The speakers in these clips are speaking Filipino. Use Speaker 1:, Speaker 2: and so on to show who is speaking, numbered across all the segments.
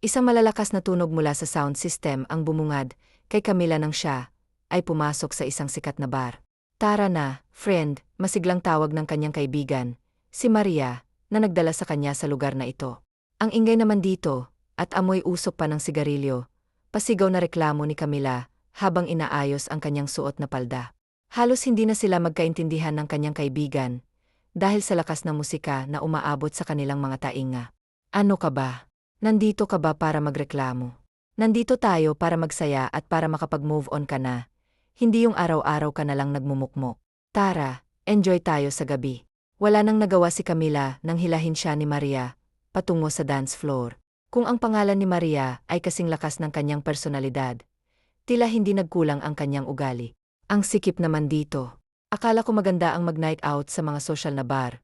Speaker 1: Isang malalakas na tunog mula sa sound system ang bumungad kay Camila nang siya ay pumasok sa isang sikat na bar. Tara na, friend, masiglang tawag ng kanyang kaibigan, si Maria, na nagdala sa kanya sa lugar na ito. Ang ingay naman dito, at amoy usok pa ng sigarilyo, pasigaw na reklamo ni Camila habang inaayos ang kanyang suot na palda. Halos hindi na sila magkaintindihan ng kanyang kaibigan dahil sa lakas ng musika na umaabot sa kanilang mga tainga. Ano ka ba? Nandito ka ba para magreklamo? Nandito tayo para magsaya at para makapag-move on ka na. Hindi yung araw-araw ka na lang nagmumukmok. Tara, enjoy tayo sa gabi. Wala nang nagawa si Camila nang hilahin siya ni Maria patungo sa dance floor. Kung ang pangalan ni Maria ay kasing lakas ng kanyang personalidad, tila hindi nagkulang ang kanyang ugali. Ang sikip naman dito. Akala ko maganda ang mag-night out sa mga social na bar,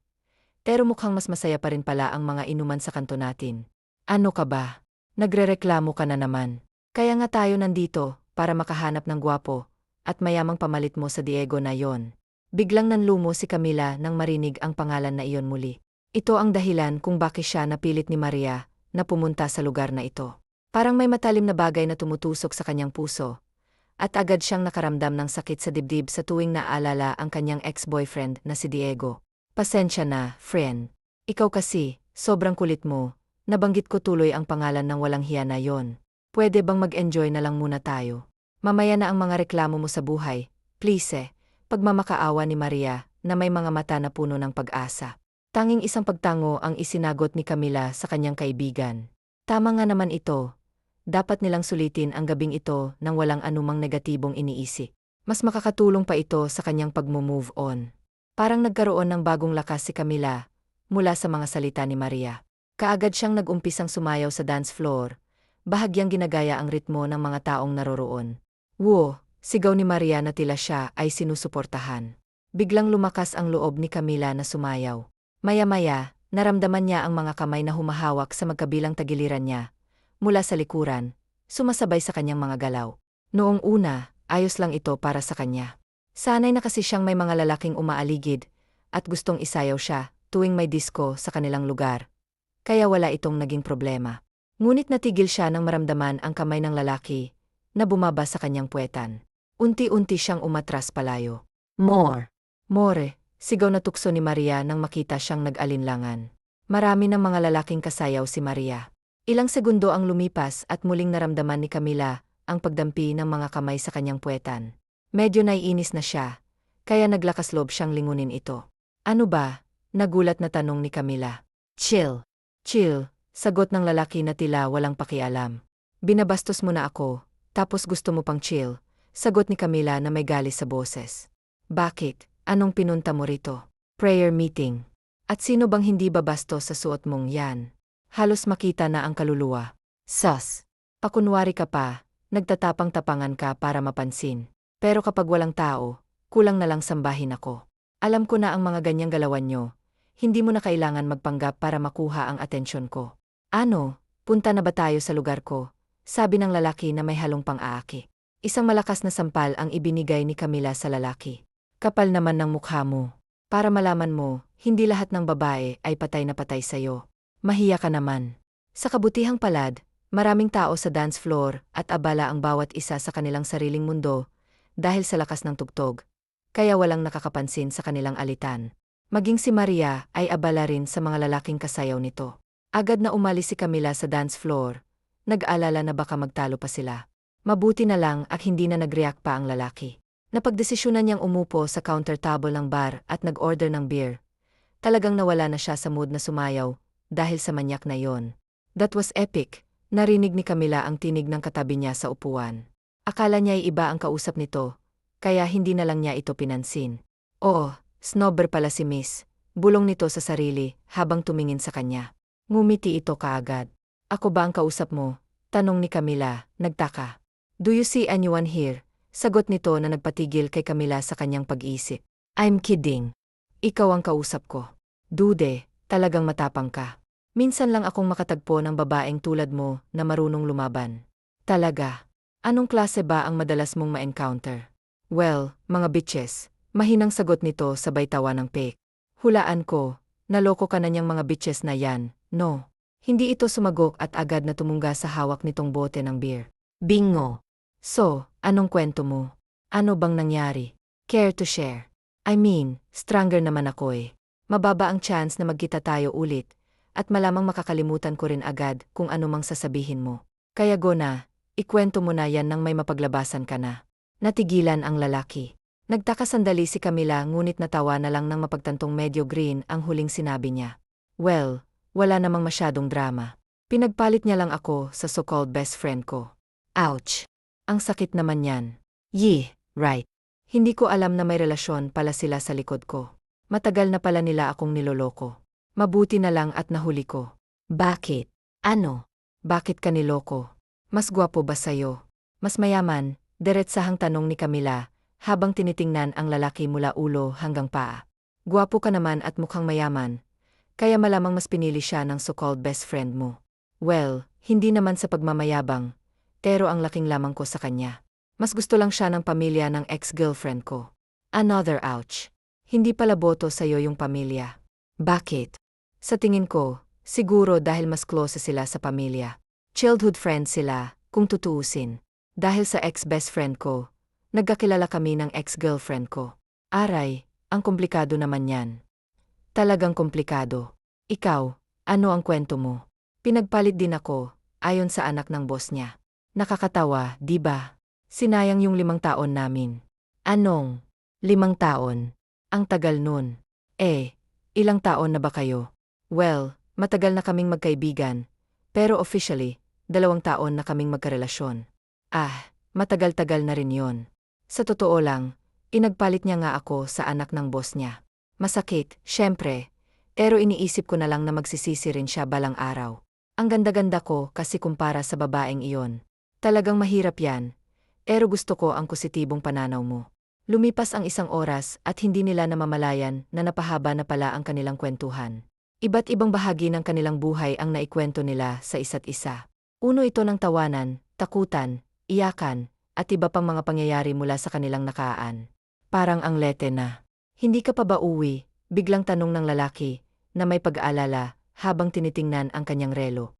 Speaker 1: pero mukhang mas masaya pa rin pala ang mga inuman sa kanto natin. Ano ka ba? Nagrereklamo ka na naman. Kaya nga tayo nandito para makahanap ng gwapo at mayamang pamalit mo sa Diego na yon. Biglang nanlumo si Camila nang marinig ang pangalan na iyon muli. Ito ang dahilan kung bakit siya napilit ni Maria na pumunta sa lugar na ito. Parang may matalim na bagay na tumutusok sa kanyang puso, at agad siyang nakaramdam ng sakit sa dibdib sa tuwing naalala ang kanyang ex-boyfriend na si Diego. Pasensya na, friend. Ikaw kasi, sobrang kulit mo. Nabanggit ko tuloy ang pangalan ng walang hiya na yon. Pwede bang mag-enjoy na lang muna tayo? Mamaya na ang mga reklamo mo sa buhay, please pagmamakaawa ni Maria na may mga mata na puno ng pag-asa. Tanging isang pagtango ang isinagot ni Camila sa kanyang kaibigan. Tama nga naman ito. Dapat nilang sulitin ang gabing ito nang walang anumang negatibong iniisip. Mas makakatulong pa ito sa kanyang pag-move on. Parang nagkaroon ng bagong lakas si Camila mula sa mga salita ni Maria. Kaagad siyang nag-umpisang sumayaw sa dance floor, bahagyang ginagaya ang ritmo ng mga taong naroroon. Wo, sigaw ni Maria na tila siya ay sinusuportahan. Biglang lumakas ang loob ni Camila na sumayaw. Maya-maya, naramdaman niya ang mga kamay na humahawak sa magkabilang tagiliran niya, mula sa likuran, sumasabay sa kanyang mga galaw. Noong una, ayos lang ito para sa kanya. Sanay na kasi siyang may mga lalaking umaaligid at gustong isayaw siya tuwing may disco sa kanilang lugar. Kaya wala itong naging problema. Ngunit natigil siya nang maramdaman ang kamay ng lalaki na bumaba sa kanyang puwetan. Unti-unti siyang umatras palayo. More! More! Sigaw na tukso ni Maria nang makita siyang nag-alinlangan. Marami ng mga lalaking kasayaw si Maria. Ilang segundo ang lumipas at muling naramdaman ni Camila ang pagdampi ng mga kamay sa kanyang puwetan. Medyo naiinis na siya, kaya naglakas loob siyang lingunin ito. Ano ba? Nagulat na tanong ni Camila. Chill. Chill, sagot ng lalaki na tila walang pakialam. Binabastos mo na ako, tapos gusto mo pang chill, sagot ni Camila na may galis sa boses. Bakit? Anong pinunta mo rito? Prayer meeting. At sino bang hindi babastos sa suot mong yan? Halos makita na ang kaluluwa. Sus! Pakunwari ka pa, nagtatapang-tapangan ka para mapansin. Pero kapag walang tao, kulang na lang sambahin ako. Alam ko na ang mga ganyang galawan nyo. Hindi mo na kailangan magpanggap para makuha ang atensyon ko. Ano, punta na ba tayo sa lugar ko? Sabi ng lalaki na may halong pang-aaki. Isang malakas na sampal ang ibinigay ni Camila sa lalaki. Kapal naman ng mukha mo. Para malaman mo, hindi lahat ng babae ay patay na patay sa'yo. Mahiya ka naman. Sa kabutihang palad, maraming tao sa dance floor at abala ang bawat isa sa kanilang sariling mundo dahil sa lakas ng tugtog. Kaya walang nakakapansin sa kanilang alitan. Maging si Maria ay abala rin sa mga lalaking kasayaw nito. Agad na umalis si Camila sa dance floor. Nag-alala na baka magtalo pa sila. Mabuti na lang at hindi na nag-react pa ang lalaki. Napagdesisyonan niyang umupo sa counter table ng bar at nag-order ng beer. Talagang nawala na siya sa mood na sumayaw dahil sa manyak na yon. That was epic. Narinig ni Camila ang tinig ng katabi niya sa upuan. Akala niya ay iba ang kausap nito, kaya hindi na lang niya ito pinansin. Oo. Snobber pala si Miss, bulong nito sa sarili habang tumingin sa kanya. Ngumiti ito kaagad. Ako ba ang kausap mo? Tanong ni Camila, nagtaka. Do you see anyone here? Sagot nito na nagpatigil kay Camila sa kanyang pag-isip. I'm kidding. Ikaw ang kausap ko. Dude, talagang matapang ka. Minsan lang akong makatagpo ng babaeng tulad mo na marunong lumaban. Talaga? Anong klase ba ang madalas mong ma-encounter? Well, mga bitches. Mahinang sagot nito sabay tawa ng pek. Hulaan ko, naloko ka na niyang mga bitches na yan, no? Hindi ito sumagok at agad na tumungga sa hawak nitong bote ng beer. Bingo! So, anong kwento mo? Ano bang nangyari? Care to share? I mean, stronger naman ako eh. Mababa ang chance na magkita tayo ulit, at malamang makakalimutan ko rin agad kung ano mang sasabihin mo. Kaya go na, ikwento mo na yan nang may mapaglabasan ka na. Natigilan ang lalaki. Nagtaka sandali si Camila ngunit natawa na lang nang mapagtantong medyo green ang huling sinabi niya. Well, wala namang masyadong drama. Pinagpalit niya lang ako sa so-called best friend ko. Ouch! Ang sakit naman yan. Yeh, right. Hindi ko alam na may relasyon pala sila sa likod ko. Matagal na pala nila akong niloloko. Mabuti na lang at nahuli ko. Bakit? Ano? Bakit ka niloko? Mas gwapo ba sa'yo? Mas mayaman? Diretsahang tanong ni Camila, habang tinitingnan ang lalaki mula ulo hanggang paa. Gwapo ka naman at mukhang mayaman, kaya malamang mas pinili siya ng so-called best friend mo. Well, hindi naman sa pagmamayabang, pero ang laking lamang ko sa kanya. Mas gusto lang siya ng pamilya ng ex-girlfriend ko. Another ouch. Hindi pala boto sa'yo yung pamilya. Bakit? Sa tingin ko, siguro dahil mas close sila sa pamilya. Childhood friends sila, kung tutuusin. Dahil sa ex-best friend ko, nagkakilala kami ng ex-girlfriend ko. Aray, ang komplikado naman yan. Talagang komplikado. Ikaw, ano ang kwento mo? Pinagpalit din ako, ayon sa anak ng boss niya. Nakakatawa, di ba? Sinayang yung 5 taon namin. Anong? 5 taon? Ang tagal nun. Ilang taon na ba kayo? Well, matagal na kaming magkaibigan, pero officially, 2 taon na kaming magkarelasyon. Matagal-tagal na rin yon. Sa totoo lang, inagpalit niya nga ako sa anak ng boss niya. Masakit, syempre, pero iniisip ko na lang na magsisisi rin siya balang araw. Ang ganda-ganda ko kasi kumpara sa babaeng iyon. Talagang mahirap yan, pero gusto ko ang positibong pananaw mo. Lumipas ang 1 oras at hindi nila namamalayan na napahaba na pala ang kanilang kwentuhan. Iba't ibang bahagi ng kanilang buhay ang naikwento nila sa isa't isa. Uno ito ng tawanan, takutan, iyakan, at iba pang mga pangyayari mula sa kanilang nakaan. Parang ang lete na. Hindi ka pa ba uwi? Biglang tanong ng lalaki, na may pag-aalala, habang tinitingnan ang kanyang relo.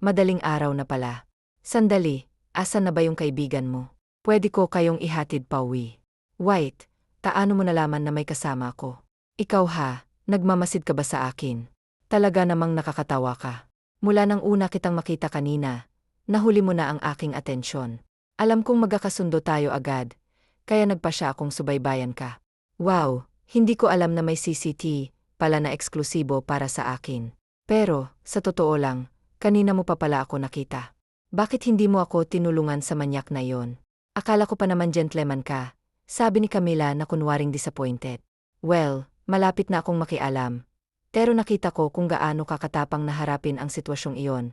Speaker 1: Madaling araw na pala. Sandali, asan na ba yung kaibigan mo? Pwede ko kayong ihatid pa uwi. White, taano mo nalaman na may kasama ako? Ikaw ha, nagmamasid ka ba sa akin? Talaga namang nakakatawa ka. Mula nang una kitang makita kanina, nahuli mo na ang aking atensyon. Alam kong magkakasundo tayo agad, kaya nagpasya akong subaybayan ka. Wow, hindi ko alam na may CCTV pala na eksklusibo para sa akin. Pero, sa totoo lang, kanina mo pa pala ako nakita. Bakit hindi mo ako tinulungan sa manyak na yon? Akala ko pa naman gentleman ka, sabi ni Camila na kunwaring disappointed. Well, malapit na akong makialam, pero nakita ko kung gaano kakatapang na harapin ang sitwasyong iyon,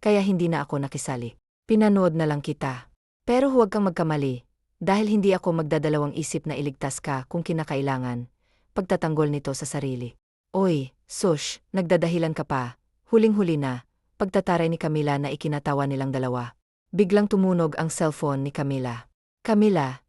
Speaker 1: kaya hindi na ako nakisali. Pinanood na lang kita. Pero huwag kang magkamali, dahil hindi ako magdadalawang isip na iligtas ka kung kinakailangan. Pagtatanggol nito sa sarili. Oy, sush, nagdadahilan ka pa. Huling-huli na, pagtataray ni Camila na ikinatawa nilang dalawa. Biglang tumunog ang cellphone ni Camila. Camila,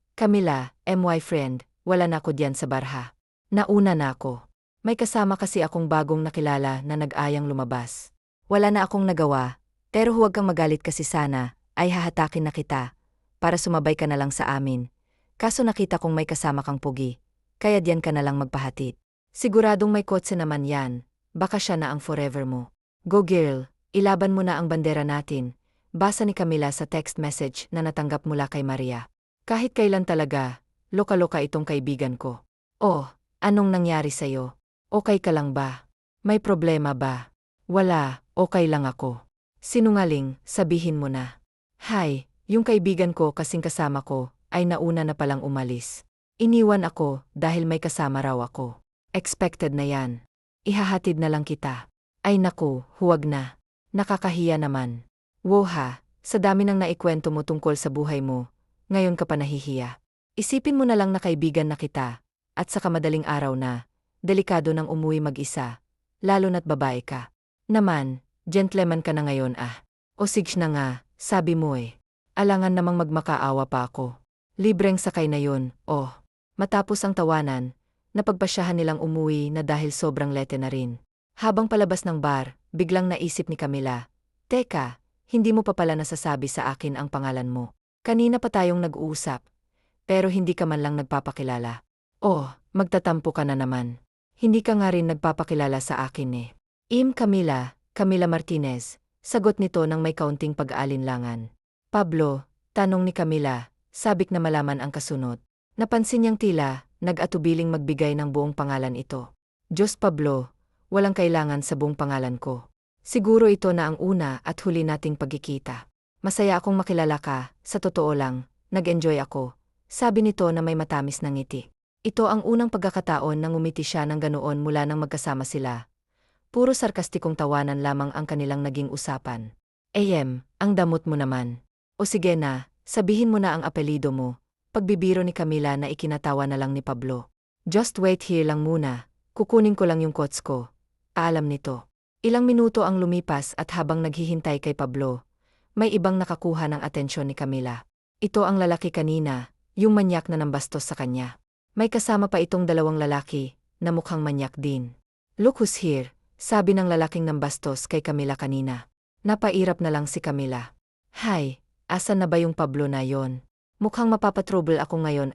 Speaker 1: my friend, wala na ako diyan sa barha. Nauna na ako. May kasama kasi akong bagong nakilala na nag-ayang lumabas. Wala na akong nagawa, pero huwag kang magalit kasi sana, ay hahatakin na kita, para sumabay ka na lang sa amin. Kaso nakita kong may kasama kang pugi, kaya diyan ka na lang magpahatid. Siguradong may kotse naman yan, baka siya na ang forever mo. Go girl, ilaban mo na ang bandera natin, basa ni Camila sa text message na natanggap mula kay Maria. Kahit kailan talaga, loka-loka itong kaibigan ko. Oh, anong nangyari sa'yo? Okay ka lang ba? May problema ba? Wala, okay lang ako. Sinungaling, sabihin mo na. Hay, yung kaibigan ko kasing kasama ko, ay nauna na palang umalis. Iniwan ako dahil may kasama raw ako. Expected na yan. Ihahatid na lang kita. Ay naku, huwag na. Nakakahiya naman. Woha, sa dami ng naikwento mo tungkol sa buhay mo, ngayon ka pa nahihiya. Isipin mo na lang na kaibigan na kita, at saka madaling araw na, delikado nang umuwi mag-isa, lalo na't babae ka. Naman, gentleman ka na ngayon ah. O sige na nga, sabi mo eh. Alangan namang magmakaawa pa ako. Libreng sakay na yun, oh. Matapos ang tawanan, napagpasyahan nilang umuwi na dahil sobrang lete na rin. Habang palabas ng bar, biglang naisip ni Camila. Teka, hindi mo pa pala nasasabi sa akin ang pangalan mo. Kanina pa tayong nag-uusap, pero hindi ka man lang nagpapakilala. Oh, magtatampo ka na naman. Hindi ka nga rin nagpapakilala sa akin eh. Camila, Camila Martinez, sagot nito nang may kaunting pag-aalinlangan. Pablo, tanong ni Camila, sabik na malaman ang kasunod. Napansin niyang tila, nag-atubiling magbigay ng buong pangalan ito. Diyos Pablo, walang kailangan sa buong pangalan ko. Siguro ito na ang una at huli nating pagkikita. Masaya akong makilala ka, sa totoo lang, nag-enjoy ako. Sabi nito na may matamis na ngiti. Ito ang unang pagkakataon nang umiti siya ng ganoon mula nang magkasama sila. Puro sarkastikong tawanan lamang ang kanilang naging usapan. Ang damot mo naman. O sige na, sabihin mo na ang apelido mo. Pagbibiro ni Camila na ikinatawa na lang ni Pablo. Just wait here lang muna, kukunin ko lang yung quotes ko. Alam nito. Ilang minuto ang lumipas at habang naghihintay kay Pablo, may ibang nakakuha ng atensyon ni Camila. Ito ang lalaki kanina, yung manyak na nambastos sa kanya. May kasama pa itong dalawang lalaki, na mukhang manyak din. Look who's here, sabi ng lalaking nambastos kay Camila kanina. Napairap na lang si Camila. Hay, asan na ba yung Pablo na yon? Mukhang mapapatrouble ako ngayon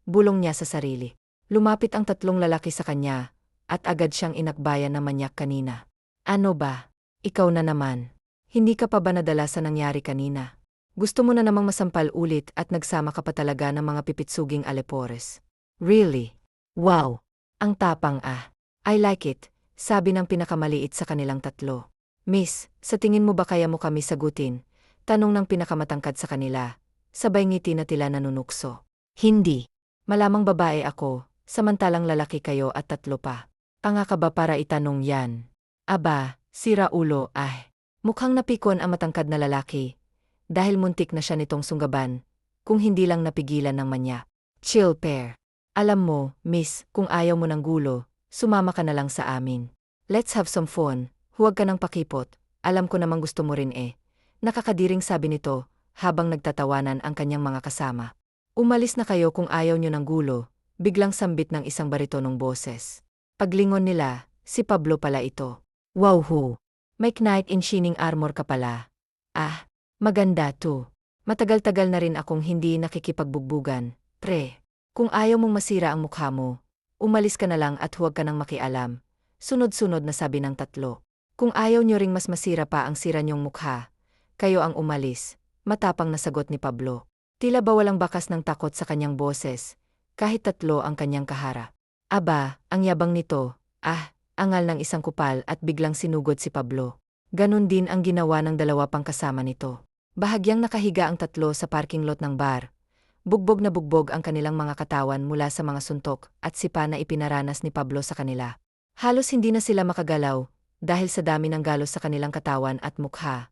Speaker 1: bulong niya sa sarili. Lumapit ang tatlong lalaki sa kanya, at agad siyang inakbayan na manyak kanina. Ano ba? Ikaw na naman. Hindi ka pa ba nadala sa nangyari kanina? Gusto mo na namang masampal ulit at nagsama ka pa talaga ng mga pipitsuging alepores. Really? Wow! Ang tapang I like it, sabi ng pinakamaliit sa kanilang tatlo. Miss, sa tingin mo ba kaya mo kami sagutin? Tanong ng pinakamatangkad sa kanila. Sabay ngiti na tila nanunukso. Hindi. Malamang babae ako, samantalang lalaki kayo at tatlo pa. Tanga ka ba para itanong yan? Aba, sira ulo Mukhang napikon ang matangkad na lalaki. Dahil muntik na siya nitong sunggaban, kung hindi lang napigilan ng manya. Chill pair. Alam mo, miss, kung ayaw mo ng gulo, sumama ka na lang sa amin. Let's have some fun, huwag ka nang pakipot, alam ko namang gusto mo rin Nakakadiring sabi nito, habang nagtatawanan ang kanyang mga kasama. Umalis na kayo kung ayaw nyo ng gulo, biglang sambit ng isang baritonong boses. Paglingon nila, si Pablo pala ito. Wow ho! May knight in shining armor ka pala. Maganda to. Matagal-tagal na rin akong hindi nakikipagbugbugan, pre. Kung ayaw mong masira ang mukha mo, umalis ka na lang at huwag ka nang makialam. Sunod-sunod na sabi ng tatlo. Kung ayaw nyo ring mas masira pa ang sira nyong mukha, kayo ang umalis, matapang na sagot ni Pablo. Tila ba walang bakas ng takot sa kanyang boses, kahit tatlo ang kanyang kahara. Aba, ang yabang nito, angal ng isang kupal at biglang sinugod si Pablo. Ganon din ang ginawa ng dalawa pang kasama nito. Bahagyang nakahiga ang tatlo sa parking lot ng bar. Bugbog na bugbog ang kanilang mga katawan mula sa mga suntok at sipa na ipinaranas ni Pablo sa kanila. Halos hindi na sila makagalaw dahil sa dami ng galos sa kanilang katawan at mukha,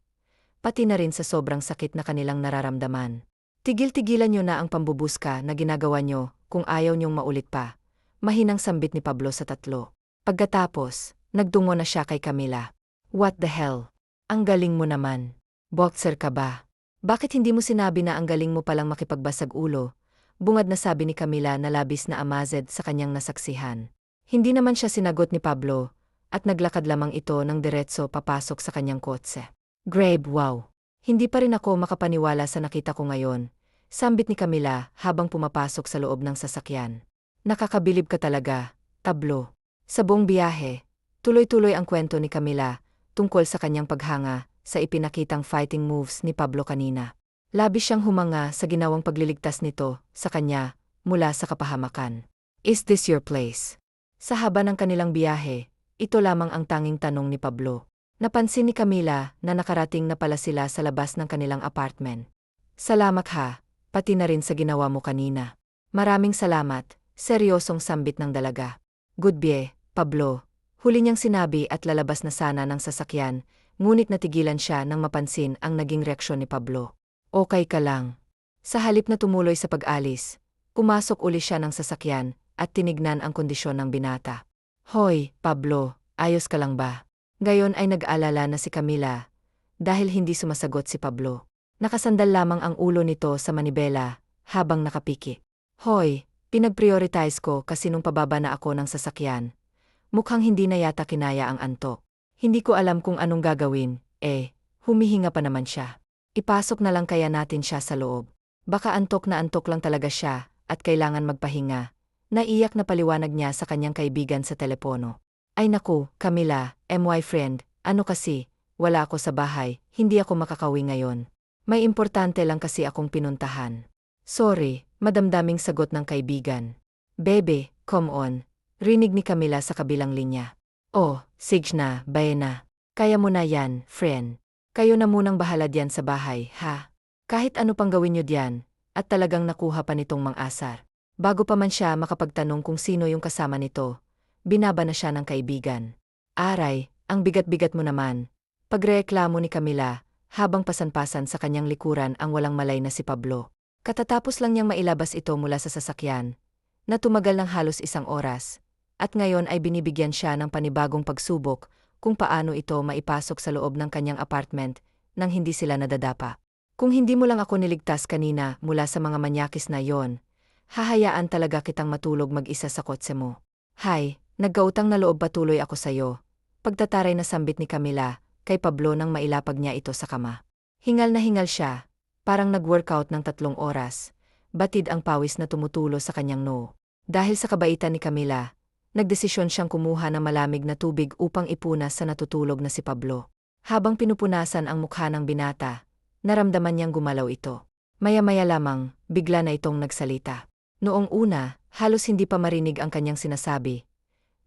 Speaker 1: pati na rin sa sobrang sakit na kanilang nararamdaman. Tigil-tigilan nyo na ang pambubuska na ginagawa nyo kung ayaw nyong maulit pa. Mahinang sambit ni Pablo sa tatlo. Pagkatapos, nagtungo na siya kay Camila. What the hell? Ang galing mo naman. Boxer ka ba? Bakit hindi mo sinabi na ang galing mo palang makipagbasag ulo? Bungad na sabi ni Camila na labis na amazed sa kanyang nasaksihan. Hindi naman siya sinagot ni Pablo, at naglakad lamang ito ng diretso papasok sa kanyang kotse. Grabe, wow! Hindi pa rin ako makapaniwala sa nakita ko ngayon, sambit ni Camila habang pumapasok sa loob ng sasakyan. Nakakabilib ka talaga, Tablo. Sa buong biyahe, tuloy-tuloy ang kwento ni Camila tungkol sa kanyang paghanga sa ipinakitang fighting moves ni Pablo kanina. Labis siyang humanga sa ginawang pagliligtas nito sa kanya mula sa kapahamakan. Is this your place? Sa haba ng kanilang biyahe, ito lamang ang tanging tanong ni Pablo. Napansin ni Camila na nakarating na pala sila sa labas ng kanilang apartment. Salamat pati na rin sa ginawa mo kanina. Maraming salamat, seryosong sambit ng dalaga. Goodbye, Pablo. Huli niyang sinabi at lalabas na sana ng sasakyan, ngunit natigilan siya nang mapansin ang naging reaksyon ni Pablo. Okay ka lang. Sa halip na tumuloy sa pag-alis, pumasok uli siya ng sasakyan at tinignan ang kondisyon ng binata. Hoy, Pablo, ayos ka lang ba? Gayon ay nag-alala na si Camila, dahil hindi sumasagot si Pablo. Nakasandal lamang ang ulo nito sa manibela, habang nakapiki. Hoy, pinag-prioritize ko kasi nung pababa na ako ng sasakyan. Mukhang hindi na yata kinaya ang antok. Hindi ko alam kung anong gagawin, humihinga pa naman siya. Ipasok na lang kaya natin siya sa loob. Baka antok na antok lang talaga siya, at kailangan magpahinga. Naiyak na paliwanag niya sa kanyang kaibigan sa telepono. Ay naku, Camila, my friend, ano kasi, wala ako sa bahay, hindi ako makakawi ngayon. May importante lang kasi akong pinuntahan. Sorry, madamdaming sagot ng kaibigan. Bebe, come on. Rinig ni Camila sa kabilang linya. Oh, sige na, Bayena. Kaya mo na yan, friend. Kayo na munang bahala diyan sa bahay, ha? Kahit ano pang gawin nyo diyan, at talagang nakuha pa nitong mang-asar. Bago pa man siya makapagtanong kung sino yung kasama nito, binaba na siya ng kaibigan. Aray, ang bigat-bigat mo naman. Pagreklamo ni Camila, habang pasan-pasan sa kanyang likuran ang walang malay na si Pablo. Katatapos lang niyang mailabas ito mula sa sasakyan, na tumagal ng halos 1 oras, at ngayon ay binibigyan siya ng panibagong pagsubok kung paano ito maipasok sa loob ng kanyang apartment nang hindi sila nadadapa. Kung hindi mo lang ako niligtas kanina mula sa mga manyakis na yon, hahayaan talaga kitang matulog mag-isa sa kotse mo. Hay, nagkautang na loob patuloy ako sa'yo. Pagtataray na sambit ni Camila kay Pablo nang mailapag niya ito sa kama. Hingal na hingal siya, parang nag-workout ng 3 oras. Batid ang pawis na tumutulo sa kanyang noo. Dahil sa kabaitan ni Camila, nagdesisyon siyang kumuha ng malamig na tubig upang ipunas sa natutulog na si Pablo. Habang pinupunasan ang mukha ng binata, naramdaman niyang gumalaw ito. Maya-maya lamang, bigla na itong nagsalita. Noong una, halos hindi pa marinig ang kanyang sinasabi.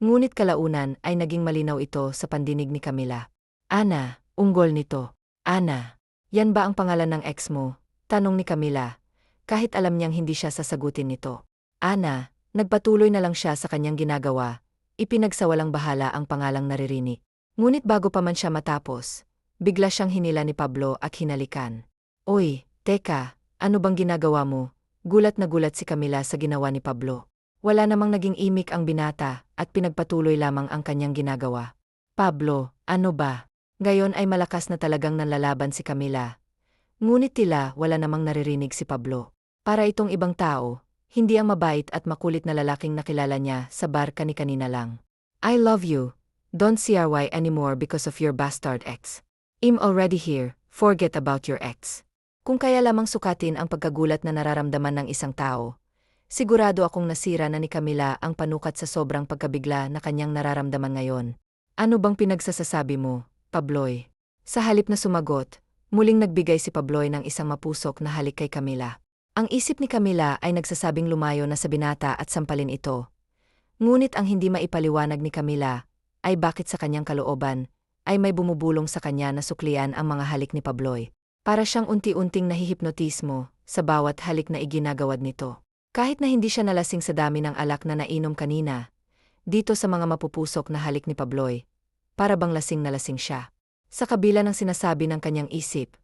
Speaker 1: Ngunit kalaunan ay naging malinaw ito sa pandinig ni Camila. Ana, unggol nito. Ana, yan ba ang pangalan ng ex mo? Tanong ni Camila, kahit alam niyang hindi siya sasagutin nito. Ana, nagpatuloy na lang siya sa kanyang ginagawa, ipinagsawalang bahala ang pangalang naririnig. Ngunit bago pa man siya matapos, bigla siyang hinila ni Pablo at hinalikan. Oy, teka, ano bang ginagawa mo? Gulat na gulat si Camila sa ginawa ni Pablo. Wala namang naging imik ang binata at pinagpatuloy lamang ang kanyang ginagawa. Pablo, ano ba? Gayon ay malakas na talagang nanlalaban si Camila. Ngunit tila wala namang naririnig si Pablo. Para itong ibang tao, hindi ang mabait at makulit na lalaking nakilala niya sa bar kani-kanina lang. I love you. Don't CRY anymore because of your bastard ex. I'm already here, forget about your ex. Kung kaya lamang sukatin ang pagkagulat na nararamdaman ng isang tao, sigurado akong nasira na ni Camila ang panukat sa sobrang pagkabigla na kanyang nararamdaman ngayon. Ano bang pinagsasasabi mo, Pabloy? Sa halip na sumagot, muling nagbigay si Pabloy ng isang mapusok na halik kay Camila. Ang isip ni Camila ay nagsasabing lumayo na sa binata at sampalin ito. Ngunit ang hindi maipaliwanag ni Camila ay bakit sa kanyang kalooban ay may bumubulong sa kanya na suklian ang mga halik ni Pabloy. Para siyang unti-unting nahihipnotismo sa bawat halik na iginagawad nito. Kahit na hindi siya nalasing sa dami ng alak na nainom kanina, dito sa mga mapupusok na halik ni Pabloy, para bang lasing na lasing siya. Sa kabila ng sinasabi ng kanyang isip,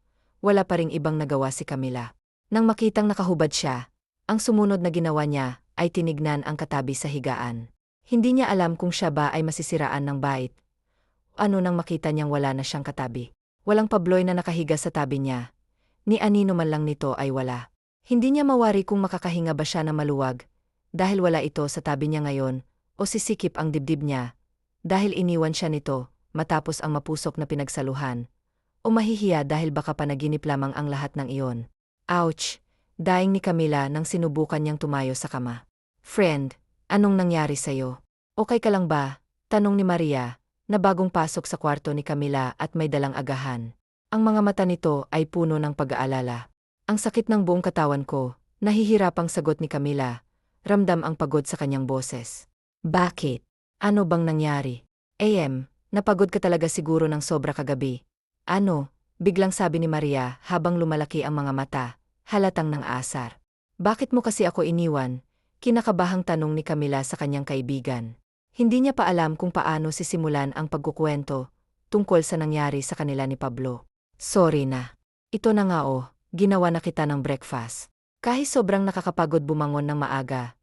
Speaker 1: wala pa ring ibang nagawa si Camila. Nang makitang nakahubad siya, ang sumunod na ginawa niya ay tinignan ang katabi sa higaan. Hindi niya alam kung siya ba ay masisiraan ng bait. Ano nang makita niyang wala na siyang katabi. Walang Pabloy na nakahiga sa tabi niya. Ni anino man lang nito ay wala. Hindi niya mawari kung makakahinga ba siya na maluwag, dahil wala ito sa tabi niya ngayon, o sisikip ang dibdib niya, dahil iniwan siya nito, matapos ang mapusok na pinagsaluhan, o mahihiya dahil baka panaginip lamang ang lahat ng iyon. Ouch! Daing ni Camila nang sinubukan niyang tumayo sa kama. Friend, anong nangyari sa'yo? Okay ka lang ba? Tanong ni Maria, na bagong pasok sa kwarto ni Camila at may dalang agahan. Ang mga mata nito ay puno ng pag-aalala. Ang sakit ng buong katawan ko, nahihirapang sagot ni Camila, ramdam ang pagod sa kanyang boses. Bakit? Ano bang nangyari? Napagod ka talaga siguro ng sobra kagabi. Ano? Biglang sabi ni Maria habang lumalaki ang mga mata. Halatang ng asar. Bakit mo kasi ako iniwan? Kinakabahang tanong ni Camila sa kanyang kaibigan. Hindi niya pa alam kung paano sisimulan ang pagkukwento tungkol sa nangyari sa kanila ni Pablo. Sorry na. Ito na nga ginawa na kita ng breakfast. Kahit sobrang nakakapagod bumangon ng maaga,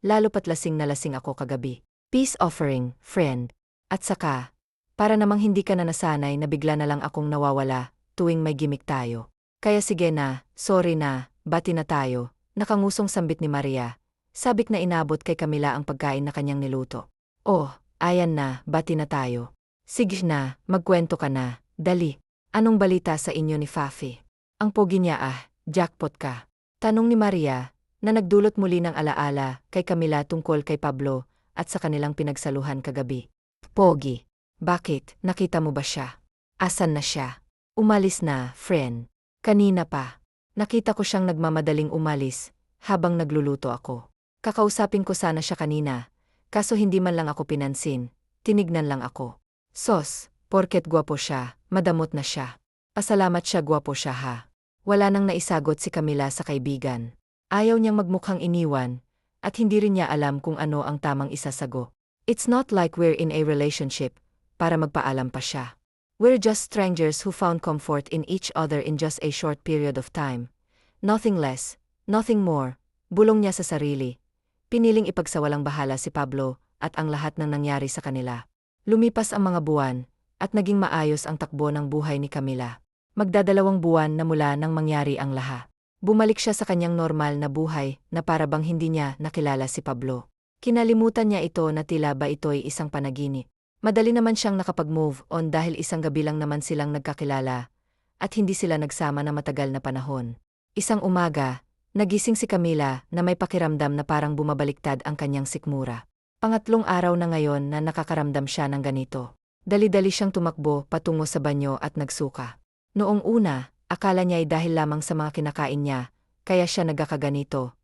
Speaker 1: lalo pat lasing na lasing ako kagabi. Peace offering, friend. At saka, para namang hindi ka na nasanay na bigla na lang akong nawawala tuwing may gimik tayo. Kaya sige na, sorry na, bati na tayo, nakangusong sambit ni Maria. Sabik na inabot kay Camila ang pagkain na kanyang niluto. Oh, ayan na, bati na tayo. Sige na, magkwento ka na, dali. Anong balita sa inyo ni Fafi? Ang pogi niya jackpot ka. Tanong ni Maria, na nagdulot muli ng alaala kay Camila tungkol kay Pablo at sa kanilang pinagsaluhan kagabi. Pogi. Bakit? Nakita mo ba siya? Asan na siya? Umalis na, friend. Kanina pa. Nakita ko siyang nagmamadaling umalis habang nagluluto ako. Kakausapin ko sana siya kanina, kaso hindi man lang ako pinansin, tinignan lang ako. Sos, porket gwapo siya, madamot na siya. Pasalamat siya gwapo siya ha. Wala nang naisagot si Camila sa kaibigan. Ayaw niyang magmukhang iniwan, at hindi rin niya alam kung ano ang tamang isasago. It's not like we're in a relationship, para magpaalam pa siya. We're just strangers who found comfort in each other in just a short period of time. Nothing less, nothing more, bulong niya sa sarili. Piniling ipagsawalang bahala si Pablo at ang lahat ng nangyari sa kanila. Lumipas ang mga buwan, at naging maayos ang takbo ng buhay ni Camila. Magdadalawang buwan na mula nang mangyari ang lahat. Bumalik siya sa kanyang normal na buhay na para bang hindi niya nakilala si Pablo. Kinalimutan niya ito na tila ba ito'y isang panaginip. Madali naman siyang nakapag-move on dahil isang gabi lang naman silang nagkakilala at hindi sila nagsama na matagal na panahon. Isang umaga, nagising si Camila na may pakiramdam na parang bumabaliktad ang kanyang sikmura. Pangatlong araw na ngayon na nakakaramdam siya ng ganito. Dali-dali siyang tumakbo patungo sa banyo at nagsuka. Noong una, akala niya ay dahil lamang sa mga kinakain niya, kaya siya nagkakaganito.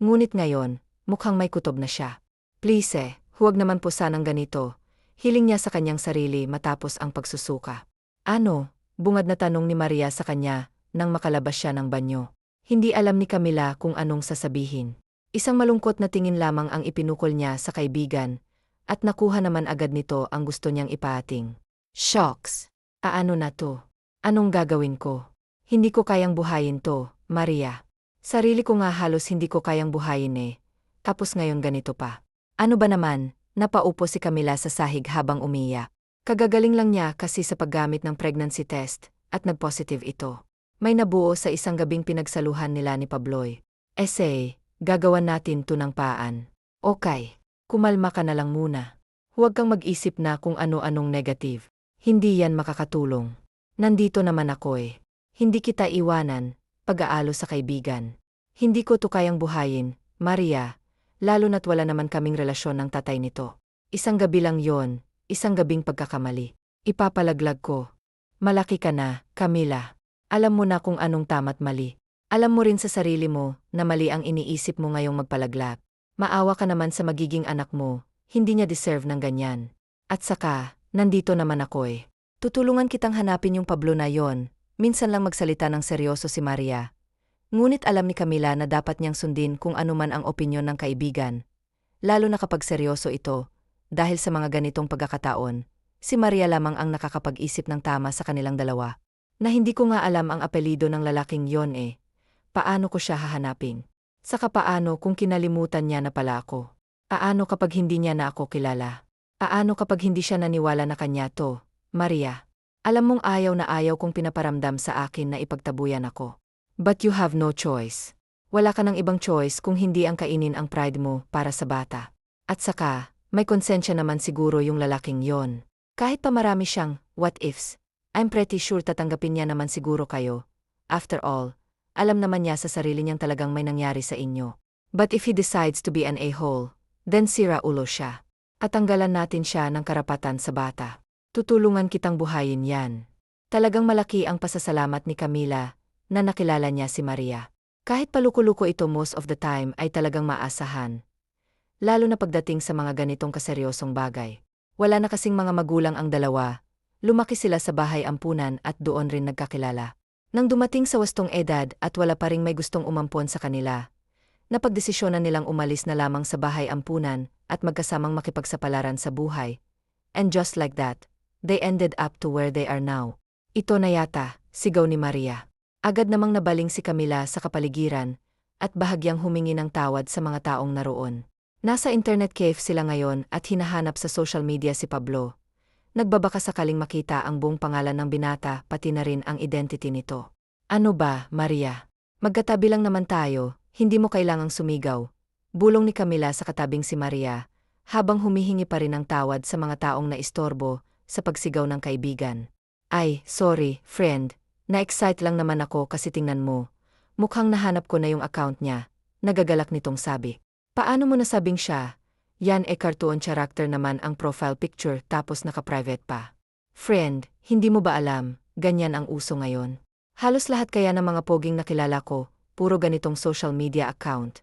Speaker 1: Ngunit ngayon, mukhang may kutob na siya. Please huwag naman po sanang ganito. Hiling niya sa kanyang sarili matapos ang pagsusuka. Ano? Bungad na tanong ni Maria sa kanya nang makalabas siya ng banyo. Hindi alam ni Camila kung anong sasabihin. Isang malungkot na tingin lamang ang ipinukol niya sa kaibigan, at nakuha naman agad nito ang gusto niyang ipating. Shocks! Ano na to? Anong gagawin ko? Hindi ko kayang buhayin to, Maria. Sarili ko nga halos hindi ko kayang buhayin tapos ngayon ganito pa. Ano ba naman? Napaupo si Camila sa sahig habang umiyak. Kagagaling lang niya kasi sa paggamit ng pregnancy test, at nag-positive ito. May nabuo sa isang gabing pinagsaluhan nila ni Pabloy. Gagawan natin to ng paan. Okay, kumalma ka na lang muna. Huwag kang mag-isip na kung ano-anong negative. Hindi yan makakatulong. Nandito naman ako Hindi kita iwanan, pag-aalo sa kaibigan. Hindi ko to kayang buhayin, Maria, lalo na't wala naman kaming relasyon ng tatay nito. Isang gabi lang yon, isang gabing pagkakamali. Ipapalaglag ko. Malaki ka na, Camila. Alam mo na kung anong tama't mali. Alam mo rin sa sarili mo na mali ang iniisip mo ngayong magpalaglag. Maawa ka naman sa magiging anak mo, hindi niya deserve ng ganyan. At saka, nandito naman ako Tutulungan kitang hanapin yung Pablo na yon. Minsan lang magsalita ng seryoso si Maria. Ngunit alam ni Camila na dapat niyang sundin kung ano man ang opinyon ng kaibigan. Lalo na kapag seryoso ito, dahil sa mga ganitong pagkakataon, si Maria lamang ang nakakapag-isip ng tama sa kanilang dalawa. Na hindi ko nga alam ang apelido ng lalaking yon Paano ko siya hahanapin? Saka paano kung kinalimutan niya na pala ako? Paano kapag hindi niya na ako kilala? Paano kapag hindi siya naniwala na kanya to, Maria? Alam mong ayaw na ayaw kong pinaparamdam sa akin na ipagtabuyan ako. But you have no choice. Wala ka ng ibang choice kung hindi ang kainin ang pride mo para sa bata. At saka, may konsensya naman siguro yung lalaking yon. Kahit pa marami siyang what ifs, I'm pretty sure tatanggapin niya naman siguro kayo. After all, alam naman niya sa sarili niyang talagang may nangyari sa inyo. But if he decides to be an a-hole, then sira ulo siya. At tanggalan natin siya ng karapatan sa bata. Tutulungan kitang buhayin yan. Talagang malaki ang pasasalamat ni Camila na nakilala niya si Maria. Kahit paluko-luko ito most of the time ay talagang maasahan. Lalo na pagdating sa mga ganitong kaseryosong bagay. Wala na kasing mga magulang ang dalawa. Lumaki sila sa bahay ampunan at doon rin nagkakilala. Nang dumating sa wastong edad at wala pa ring may gustong umampon sa kanila, napagdesisyonan nilang umalis na lamang sa bahay ampunan at magkasamang makipagsapalaran sa buhay. And just like that, they ended up to where they are now. Ito na yata, sigaw ni Maria. Agad namang nabaling si Camila sa kapaligiran at bahagyang humingi ng tawad sa mga taong naroon. Nasa internet cafe sila ngayon at hinahanap sa social media si Pablo. Nagbabaka sakaling makita ang buong pangalan ng binata pati na rin ang identity nito. Ano ba, Maria? Magkatabi lang naman tayo, hindi mo kailangang sumigaw. Bulong ni Camila sa katabing si Maria, habang humihingi pa rin ng tawad sa mga taong naistorbo sa pagsigaw ng kaibigan. Ay, sorry, friend. Na-excite lang naman ako kasi tingnan mo. Mukhang nahanap ko na yung account niya. Nagagalak nitong sabi. Paano mo nasabing siya? Yan cartoon character naman ang profile picture tapos naka-private pa. Friend, hindi mo ba alam, ganyan ang uso ngayon? Halos lahat kaya ng mga poging nakilala ko, puro ganitong social media account.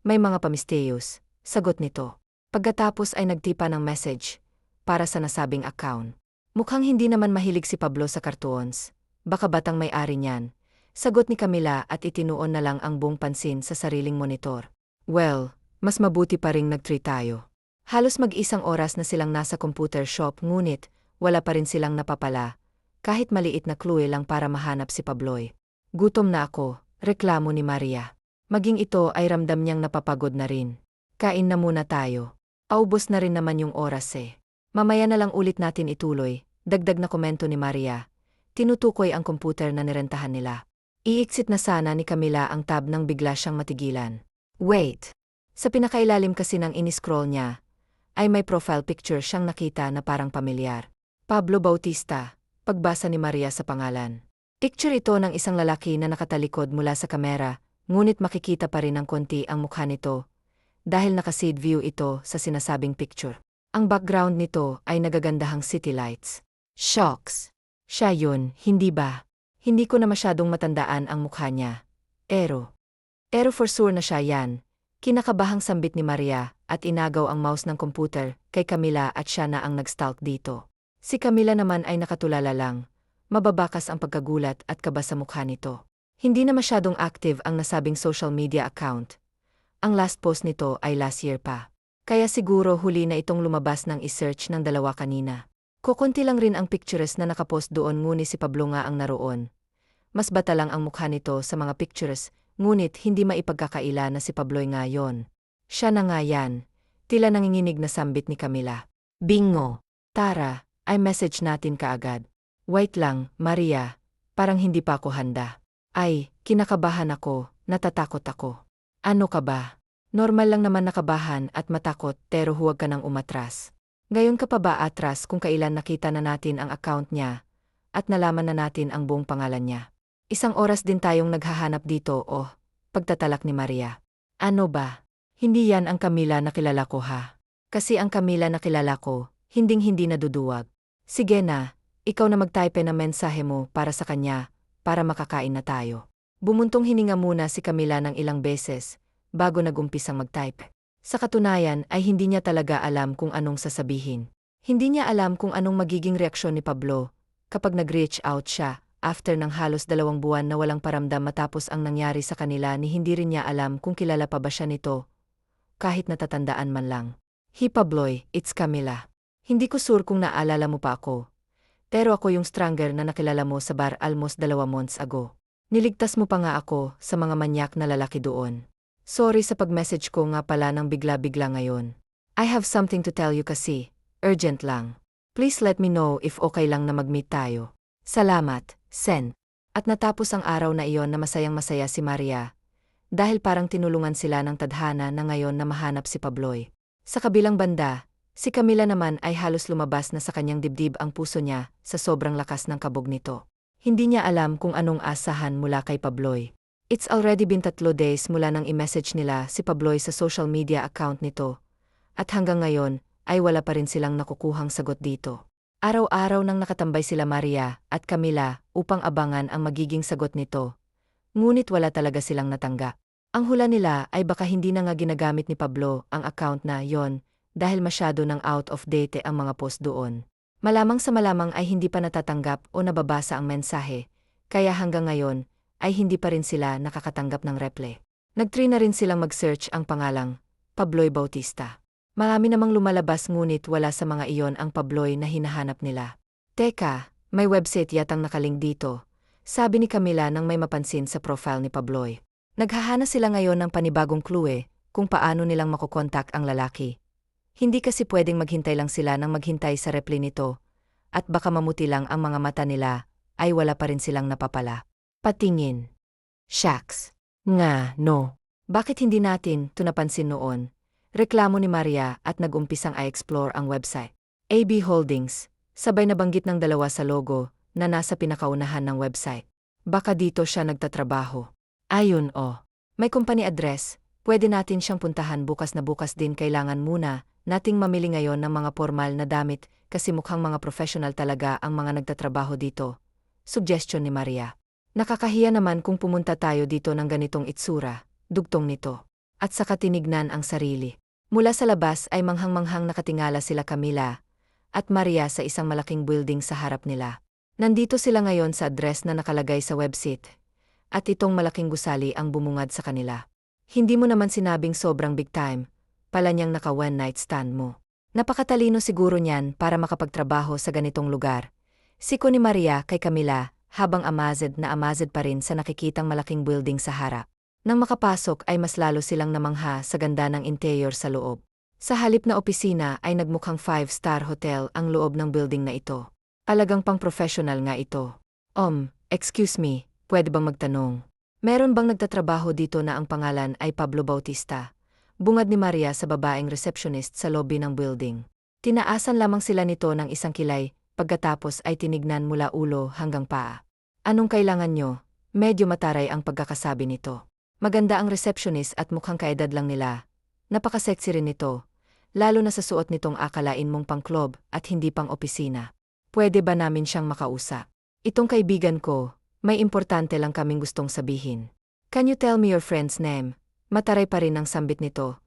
Speaker 1: May mga pamisteyos, sagot nito. Pagkatapos ay nagtipa ng message para sa nasabing account. Mukhang hindi naman mahilig si Pablo sa cartoons. Baka batang may-ari niyan. Sagot ni Camila at itinuon na lang ang buong pansin sa sariling monitor. Well, mas mabuti pa ring nag-treat tayo. Halos mag-isang oras na silang nasa computer shop ngunit wala pa rin silang napapala. Kahit maliit na clue lang para mahanap si Pabloy. Gutom na ako, reklamo ni Maria. Maging ito ay ramdam niyang napapagod na rin. Kain na muna tayo. Aubos na rin naman yung oras eh. Mamaya na lang ulit natin ituloy, dagdag na komento ni Maria. Tinutukoy ang computer na nirentahan nila. I-exit na sana ni Camila ang tab nang bigla siyang matigilan. Wait! Sa pinakailalim kasi ng iniscroll niya, ay may profile picture siyang nakita na parang pamilyar. Pablo Bautista, pagbasa ni Maria sa pangalan. Picture ito ng isang lalaki na nakatalikod mula sa kamera, ngunit makikita pa rin ng konti ang mukha nito, dahil naka-side view ito sa sinasabing picture. Ang background nito ay nagagandahang city lights. Shocks! Siya yun, hindi ba? Hindi ko na masyadong matandaan ang mukha niya. Pero for sure na siya yan. Kinakabahang sambit ni Maria at inagaw ang mouse ng computer kay Camila at siya na ang nag-stalk dito. Si Camila naman ay nakatulala lang. Mababakas ang pagkagulat at kaba sa mukha nito. Hindi na masyadong active ang nasabing social media account. Ang last post nito ay last year pa. Kaya siguro huli na itong lumabas ng isearch ng dalawa kanina. Kukunti lang rin ang pictures na nakapost doon ngunit si Pablo nga ang naroon. Mas bata lang ang mukha nito sa mga pictures, ngunit hindi maipagkakaila na si Pabloy nga yon. Siya na nga yan. Tila nanginginig na sambit ni Camila. Bingo! Tara, ay message natin kaagad. Wait lang, Maria. Parang hindi pa ako handa. Ay, kinakabahan ako, natatakot ako. Ano ka ba? Normal lang naman nakabahan at matakot pero huwag ka nang umatras. Ngayon ka pa ba atras kung kailan nakita na natin ang account niya at nalaman na natin ang buong pangalan niya? Isang oras din tayong naghahanap dito pagtatalak ni Maria. Ano ba? Hindi yan ang Camila na kilala ko ha. Kasi ang Camila na kilala ko, hinding-hindi naduduwag. Sige na, ikaw na mag-type ng mensahe mo para sa kanya, para makakain na tayo. Bumuntong hininga muna si Camila ng ilang beses, bago nagumpisang mag-type. Sa katunayan ay hindi niya talaga alam kung anong sasabihin. Hindi niya alam kung anong magiging reaksyon ni Pablo kapag nag-reach out siya after ng halos 2 buwan na walang paramdam matapos ang nangyari sa kanila ni hindi rin niya alam kung kilala pa ba siya nito. Kahit natatandaan man lang. Hi Pabloy, it's Camila. Hindi ko sure kung naalala mo pa ako. Pero ako yung stranger na nakilala mo sa bar almost 2 months ago. Niligtas mo pa nga ako sa mga manyak na lalaki doon. Sorry sa pag-message ko nga pala ng bigla-bigla ngayon. I have something to tell you kasi, urgent lang. Please let me know if okay lang na mag-meet tayo. Salamat, Sen. At natapos ang araw na iyon na masayang-masaya si Maria. Dahil parang tinulungan sila ng tadhana na ngayon na mahanap si Pabloy. Sa kabilang banda, si Camila naman ay halos lumabas na sa kanyang dibdib ang puso niya sa sobrang lakas ng kabog nito. Hindi niya alam kung anong asahan mula kay Pabloy. It's already been 3 days mula nang i-message nila si Pabloy sa social media account nito. At hanggang ngayon, ay wala pa rin silang nakukuhang sagot dito. Araw-araw nang nakatambay sila Maria at Camila upang abangan ang magiging sagot nito. Ngunit wala talaga silang natanggap. Ang hula nila ay baka hindi na nga ginagamit ni Pablo ang account na yon dahil masyado nang out of date ang mga post doon. Malamang sa malamang ay hindi pa natatanggap o nababasa ang mensahe, kaya hanggang ngayon, ay hindi pa rin sila nakakatanggap ng reply. Nag-try na rin silang mag-search ang pangalang Pabloy Bautista. Marami namang lumalabas ngunit wala sa mga iyon ang Pabloy na hinahanap nila. Teka, may website yatang nakaling dito, sabi ni Camila nang may mapansin sa profile ni Pabloy. Naghahana sila ngayon ng panibagong clue kung paano nilang makukontak ang lalaki. Hindi kasi pwedeng maghintay lang sila nang maghintay sa reply nito, at baka mamuti lang ang mga mata nila, ay wala pa rin silang napapala. Patingin. Shucks. Nga, no. Bakit hindi natin ito napansin noon? Reklamo ni Maria at nag-umpisang i-explore ang website. AB Holdings, Sabay na banggit ng dalawa sa logo na nasa pinakaunahan ng website. Baka dito siya nagtatrabaho. Ayun may company address, pwede natin siyang puntahan bukas na bukas din. Kailangan muna nating mamili ngayon ng mga formal na damit kasi mukhang mga professional talaga ang mga nagtatrabaho dito. Suggestion ni Maria. Nakakahiya naman kung pumunta tayo dito ng ganitong itsura, dugtong nito. At saka tinignan ang sarili. Mula sa labas ay manghang-manghang nakatingala sila Camila at Maria sa isang malaking building sa harap nila. Nandito sila ngayon sa address na nakalagay sa website. At itong malaking gusali ang bumungad sa kanila. Hindi mo naman sinabing sobrang big time, pala niyang naka one night stand mo. Napakatalino siguro niyan para makapagtrabaho sa ganitong lugar. Siko ni Maria kay Camila habang amazed na amazed pa rin sa nakikitang malaking building sa harap. Nang makapasok ay mas lalo silang namangha sa ganda ng interior sa loob. Sa halip na opisina ay nagmukhang 5-star hotel ang loob ng building na ito. Talagang pang-professional nga ito. Excuse me, pwede bang magtanong? Meron bang nagtatrabaho dito na ang pangalan ay Pablo Bautista? Bungad ni Maria sa babaeng receptionist sa lobby ng building. Tinaasan lamang sila nito ng isang kilay, pagkatapos ay tinignan mula ulo hanggang paa. Anong kailangan nyo? Medyo mataray ang pagkakasabi nito. Maganda ang receptionist at mukhang kaedad lang nila. Napaka-sexy rin nito, lalo na sa suot nitong akalain mong pang-club at hindi pang-opisina. Pwede ba namin siyang makausap? Itong kaibigan ko, may importante lang kaming gustong sabihin. Can you tell me your friend's name? Mataray pa rin ang sambit nito,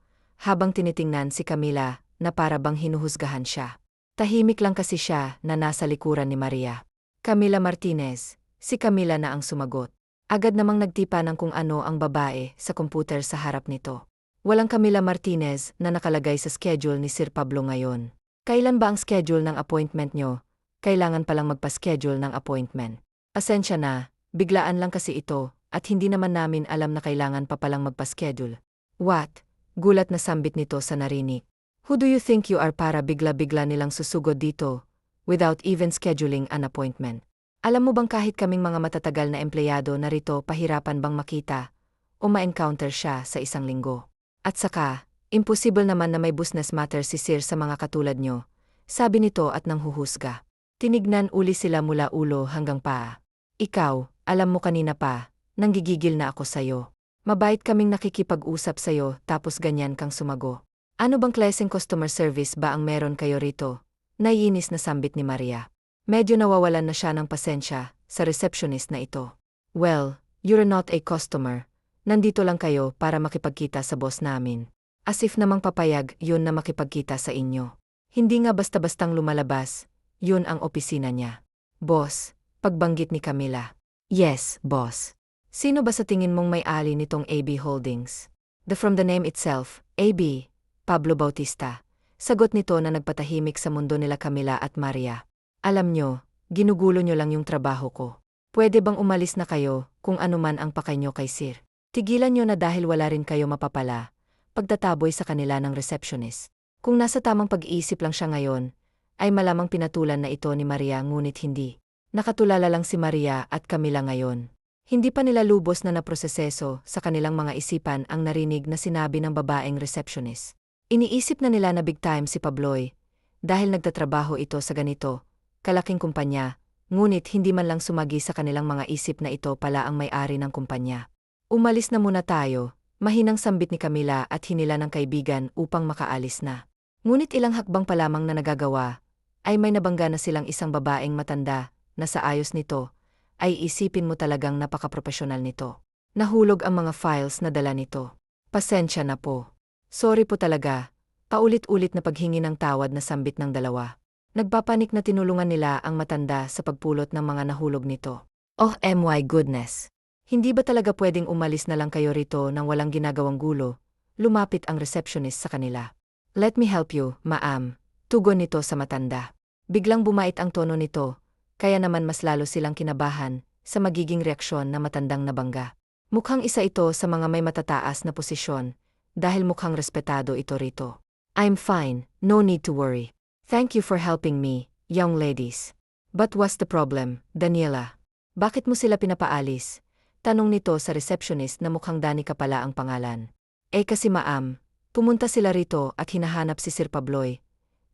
Speaker 1: habang tinitingnan si Camila na para bang hinuhusgahan siya. Tahimik lang kasi siya na nasa likuran ni Maria. Camila Martinez, si Camila na ang sumagot. Agad namang nagtipa ng kung ano ang babae sa computer sa harap nito. Walang Camila Martinez na nakalagay sa schedule ni Sir Pablo ngayon. Kailan ba ang schedule ng appointment nyo? Kailangan palang magpa-schedule ng appointment. Pasensya na, biglaan lang kasi ito, at hindi naman namin alam na kailangan pa palang magpa-schedule. What? Gulat na sambit nito sa narinig. Who do you think you are para bigla-bigla nilang susugod dito, without even scheduling an appointment? Alam mo bang kahit kaming mga matatagal na empleyado na rito pahirapan bang makita o ma-encounter siya sa isang linggo? At saka, imposible naman na may business matter si Sir sa mga katulad nyo, sabi nito at nanghuhusga. Tinignan uli sila mula ulo hanggang paa. Ikaw, alam mo kanina pa, nanggigigil na ako sayo. Mabait kaming nakikipag-usap sayo tapos ganyan kang sumago. Ano bang klaseng customer service ba ang meron kayo rito? Naiinis na sambit ni Maria. Medyo nawawalan na siya ng pasensya sa receptionist na ito. Well, you're not a customer. Nandito lang kayo para makipagkita sa boss namin. As if namang papayag yun na makipagkita sa inyo. Hindi nga basta-bastang lumalabas. Yun ang opisina niya. Boss, pagbanggit ni Camila. Yes, boss. Sino ba sa tingin mong may-ari nitong AB Holdings? From the name itself, AB, Pablo Bautista. Sagot nito na nagpatahimik sa mundo nila Camila at Maria. Alam nyo, ginugulo nyo lang yung trabaho ko. Pwede bang umalis na kayo kung ano man ang pakay nyo kay Sir? Tigilan nyo na dahil wala rin kayo mapapala. Pagtataboy sa kanila ng receptionist. Kung nasa tamang pag-iisip lang siya ngayon, ay malamang pinatulan na ito ni Maria ngunit hindi. Nakatulala lang si Maria at Camila ngayon. Hindi pa nila lubos na naproseseso sa kanilang mga isipan ang narinig na sinabi ng babaeng receptionist. Iniisip na nila na big time si Pabloy dahil nagtatrabaho ito sa ganito, kalaking kumpanya, ngunit hindi man lang sumagi sa kanilang mga isip na ito pala ang may-ari ng kumpanya. Umalis na muna tayo, mahinang sambit ni Camila at hinila ng kaibigan upang makaalis na. Ngunit ilang hakbang pa lamang na nagagawa, ay may nabangga na silang isang babaeng matanda na sa ayos nito, ay isipin mo talagang napaka-professional nito. Nahulog ang mga files na dala nito. Pasensya na po. Sorry po talaga. Paulit-ulit na paghingi ng tawad na sambit ng dalawa. Nagpapanik na tinulungan nila ang matanda sa pagpulot ng mga nahulog nito. Oh my goodness. Hindi ba talaga pwedeng umalis na lang kayo rito nang walang ginagawang gulo? Lumapit ang receptionist sa kanila. Let me help you, ma'am. Tugon nito sa matanda. Biglang bumait ang tono nito, kaya naman mas lalo silang kinabahan sa magiging reaksyon na matandang nabangga. Mukhang isa ito sa mga may matataas na posisyon, dahil mukhang respetado ito rito. I'm fine, no need to worry. Thank you for helping me, young ladies. But what's the problem, Daniela? Bakit mo sila pinapaalis? Tanong nito sa receptionist na mukhang Danica pala ang pangalan. Kasi ma'am, pumunta sila rito at hinahanap si Sir Pabloy.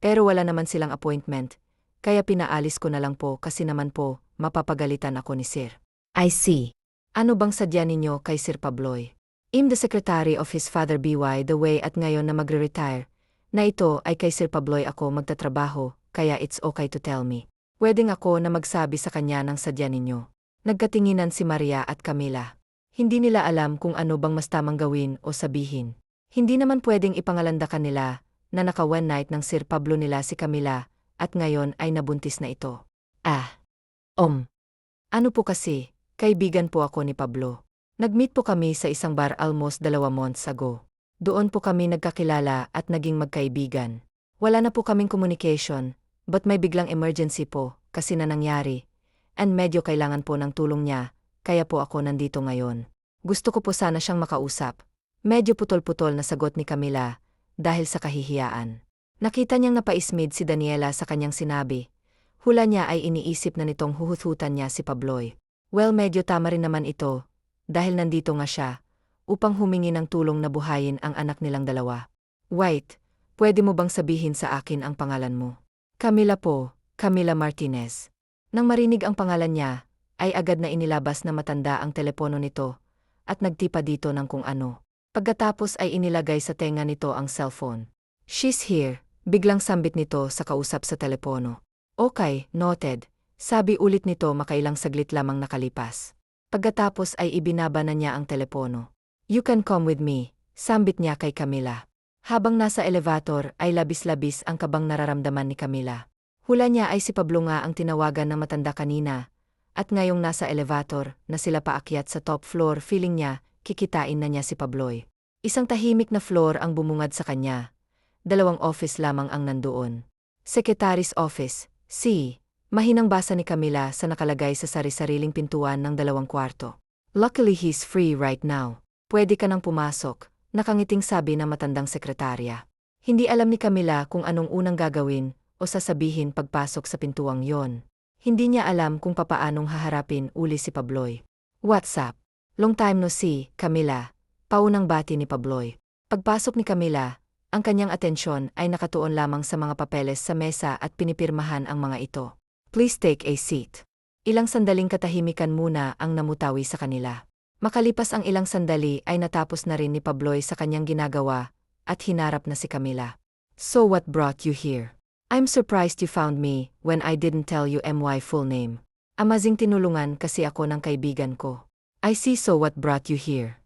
Speaker 1: Pero wala naman silang appointment, kaya pinaalis ko na lang po kasi naman po, mapapagalitan ako ni Sir. I see. Ano bang sadya ninyo kay Sir Pabloy? I'm the secretary of his father by the way at ngayon na magre-retire, na ito ay kay Sir Pabloy ako magtatrabaho, kaya it's okay to tell me. Pwedeng ako na magsabi sa kanya ng sadya ninyo. Nagkatinginan si Maria at Camila. Hindi nila alam kung ano bang mas tamang gawin o sabihin. Hindi naman pwedeng ipangalandakan nila na naka one night ng Sir Pablo nila si Camila at ngayon ay nabuntis na ito. Ano po kasi, kaibigan po ako ni Pablo. Nag-meet po kami sa isang bar almost 2 months ago. Doon po kami nagkakilala at naging magkaibigan. Wala na po kaming communication, but may biglang emergency po kasi na nangyari. And medyo kailangan po ng tulong niya, kaya po ako nandito ngayon. Gusto ko po sana siyang makausap. Medyo putol-putol na sagot ni Camila dahil sa kahihiyaan. Nakita niyang napaismid si Daniela sa kanyang sinabi. Hula niya ay iniisip na nitong huhututan niya si Pabloy. Well, medyo tama rin naman ito dahil nandito nga siya upang humingi ng tulong na buhayin ang anak nilang dalawa. White, pwede mo bang sabihin sa akin ang pangalan mo? Camila po, Camila Martinez. Nang marinig ang pangalan niya, ay agad na inilabas na matanda ang telepono nito at nagtipa dito ng kung ano. Pagkatapos ay inilagay sa tenga nito ang cellphone. She's here, biglang sambit nito sa kausap sa telepono. Okay, noted. Sabi ulit nito makailang saglit lamang nakalipas. Pagkatapos ay ibinaba na niya ang telepono. You can come with me, sambit niya kay Camila. Habang nasa elevator ay labis-labis ang kabang nararamdaman ni Camila. Hula niya ay si Pablo nga ang tinawagan ng matanda kanina. At ngayong nasa elevator na sila paakyat sa top floor feeling niya, kikitain na niya si Pabloy. Isang tahimik na floor ang bumungad sa kanya. 2 office lamang ang nandoon. Secretary's office, C. Mahinang basa ni Camila sa nakalagay sa sari-sariling pintuan ng 2 kwarto. Luckily he's free right now. Pwede ka nang pumasok, nakangiting sabi ng matandang sekretarya. Hindi alam ni Camila kung anong unang gagawin o sasabihin pagpasok sa pintuang yon. Hindi niya alam kung papaanong haharapin uli si Pabloy. What's up? Long time no see, Camila. Paunang bati ni Pabloy. Pagpasok ni Camila, ang kanyang atensyon ay nakatuon lamang sa mga papeles sa mesa at pinipirmahan ang mga ito. Please take a seat. Ilang sandaling katahimikan muna ang namutawi sa kanila. Makalipas ang ilang sandali ay natapos na rin ni Pabloy sa kanyang ginagawa at hinarap na si Camila. So what brought you here? I'm surprised you found me when I didn't tell you my full name. Amazing tinulungan kasi ako ng kaibigan ko. I see, so what brought you here?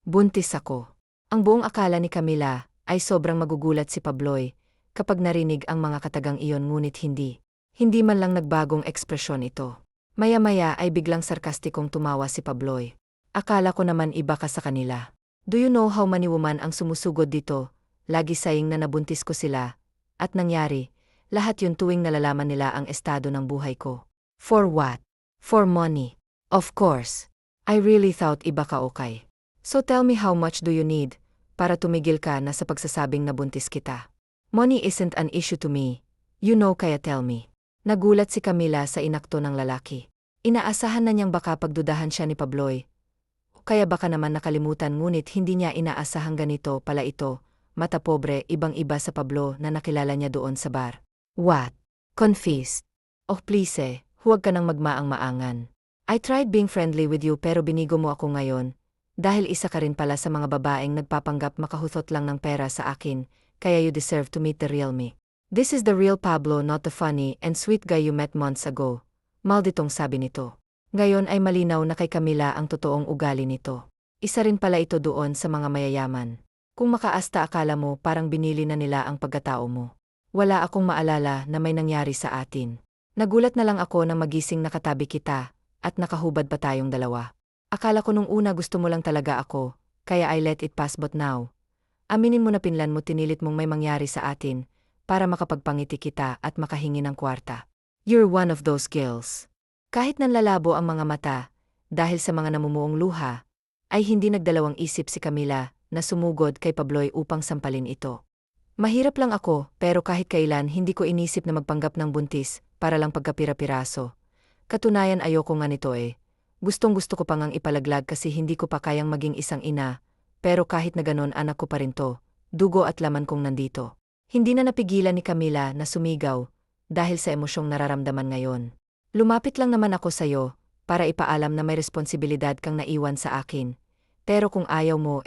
Speaker 1: Buntis ako. Ang buong akala ni Camila ay sobrang magugulat si Pabloy kapag narinig ang mga katagang iyon ngunit hindi. Hindi man lang nagbagong ekspresyon ito. Maya-maya ay biglang sarkastikong tumawa si Pabloy. Akala ko naman iba ka sa kanila. Do you know how many woman ang sumusugod dito? Lagi saying na nabuntis ko sila. At nangyari, lahat yun tuwing nalalaman nila ang estado ng buhay ko. For what? For money. Of course. I really thought iba ka okay. So tell me how much do you need para tumigil ka na sa pagsasabing nabuntis kita? Money isn't an issue to me. You know, kaya tell me. Nagulat si Camila sa inakto ng lalaki. Inaasahan na niyang baka pagdudahan siya ni Pabloy. Kaya baka naman nakalimutan ngunit hindi niya inaasahang ganito pala ito. Mata pobre, ibang-iba sa Pablo na nakilala niya doon sa bar. What? Confessed? Oh please huwag ka nang magmaang-maangan. I tried being friendly with you pero binigo mo ako ngayon. Dahil isa ka rin pala sa mga babaeng nagpapanggap makahuthot lang ng pera sa akin, kaya you deserve to meet the real me. This is the real Pablo, not the funny and sweet guy you met months ago. Malditong sabi nito. Ngayon ay malinaw na kay Camila ang totoong ugali nito. Isa rin pala ito doon sa mga mayayaman. Kung makaasta akala mo parang binili na nila ang pagkatao mo. Wala akong maalala na may nangyari sa atin. Nagulat na lang ako nang magising na katabi kita at nakahubad pa tayong dalawa. Akala ko nung una gusto mo lang talaga ako, kaya I let it pass but now. Aminin mo na pinlan mo tinilit mong may mangyari sa atin para makapagpangiti kita at makahingi ng kwarta. You're one of those girls. Kahit nanlalabo ang mga mata, dahil sa mga namumuong luha, ay hindi nagdalawang isip si Camila na sumugod kay Pabloy upang sampalin ito. Mahirap lang ako pero kahit kailan hindi ko inisip na magpanggap ng buntis para lang pagkapira-piraso. Katunayan ayoko nga nito Gustong-gusto ko pang ang ipalaglag kasi hindi ko pa kayang maging isang ina, pero kahit na ganon anak ko pa rin to, dugo at laman kong nandito. Hindi na napigilan ni Camila na sumigaw, dahil sa emosyong nararamdaman ngayon. Lumapit lang naman ako sa'yo, para ipaalam na may responsibilidad kang naiwan sa akin. Pero kung ayaw mo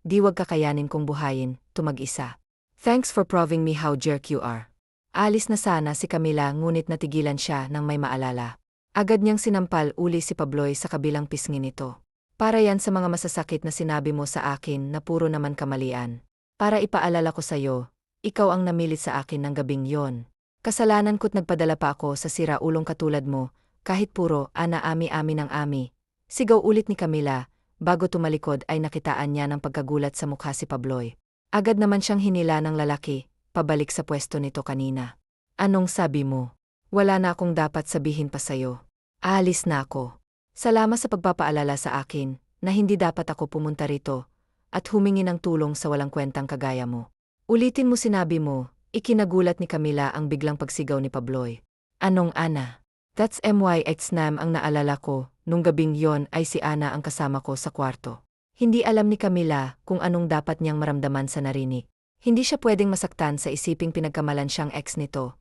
Speaker 1: di wag kakayanin kong buhayin, mag-isa. Thanks for proving me how jerk you are. Alis na sana si Camila ngunit natigilan siya nang may maalala. Agad niyang sinampal uli si Pabloy sa kabilang pisngi nito. Para yan sa mga masasakit na sinabi mo sa akin na puro naman kamalian. Para ipaalala ko sa'yo, ikaw ang namilit sa akin ng gabing yon. Kasalanan ko't nagpadala pa ako sa siraulong katulad mo, kahit puro ami-ami ng ami. Sigaw ulit ni Camila, bago tumalikod ay nakitaan niya ng pagkagulat sa mukha si Pabloy. Agad naman siyang hinila ng lalaki, pabalik sa pwesto nito kanina. Anong sabi mo? Wala na akong dapat sabihin pa sa'yo. Aalis na ako. Salamat sa pagpapaalala sa akin, na hindi dapat ako pumunta rito, at humingi ng tulong sa walang kwentang kagaya mo. Ulitin mo sinabi mo, ikinagulat ni Camila ang biglang pagsigaw ni Pabloy. Anong Ana? That's MYX-NAM ang naalala ko, nung gabing yon ay si Ana ang kasama ko sa kwarto. Hindi alam ni Camila kung anong dapat niyang maramdaman sa narinig. Hindi siya pwedeng masaktan sa isiping pinagkamalan siyang ex nito.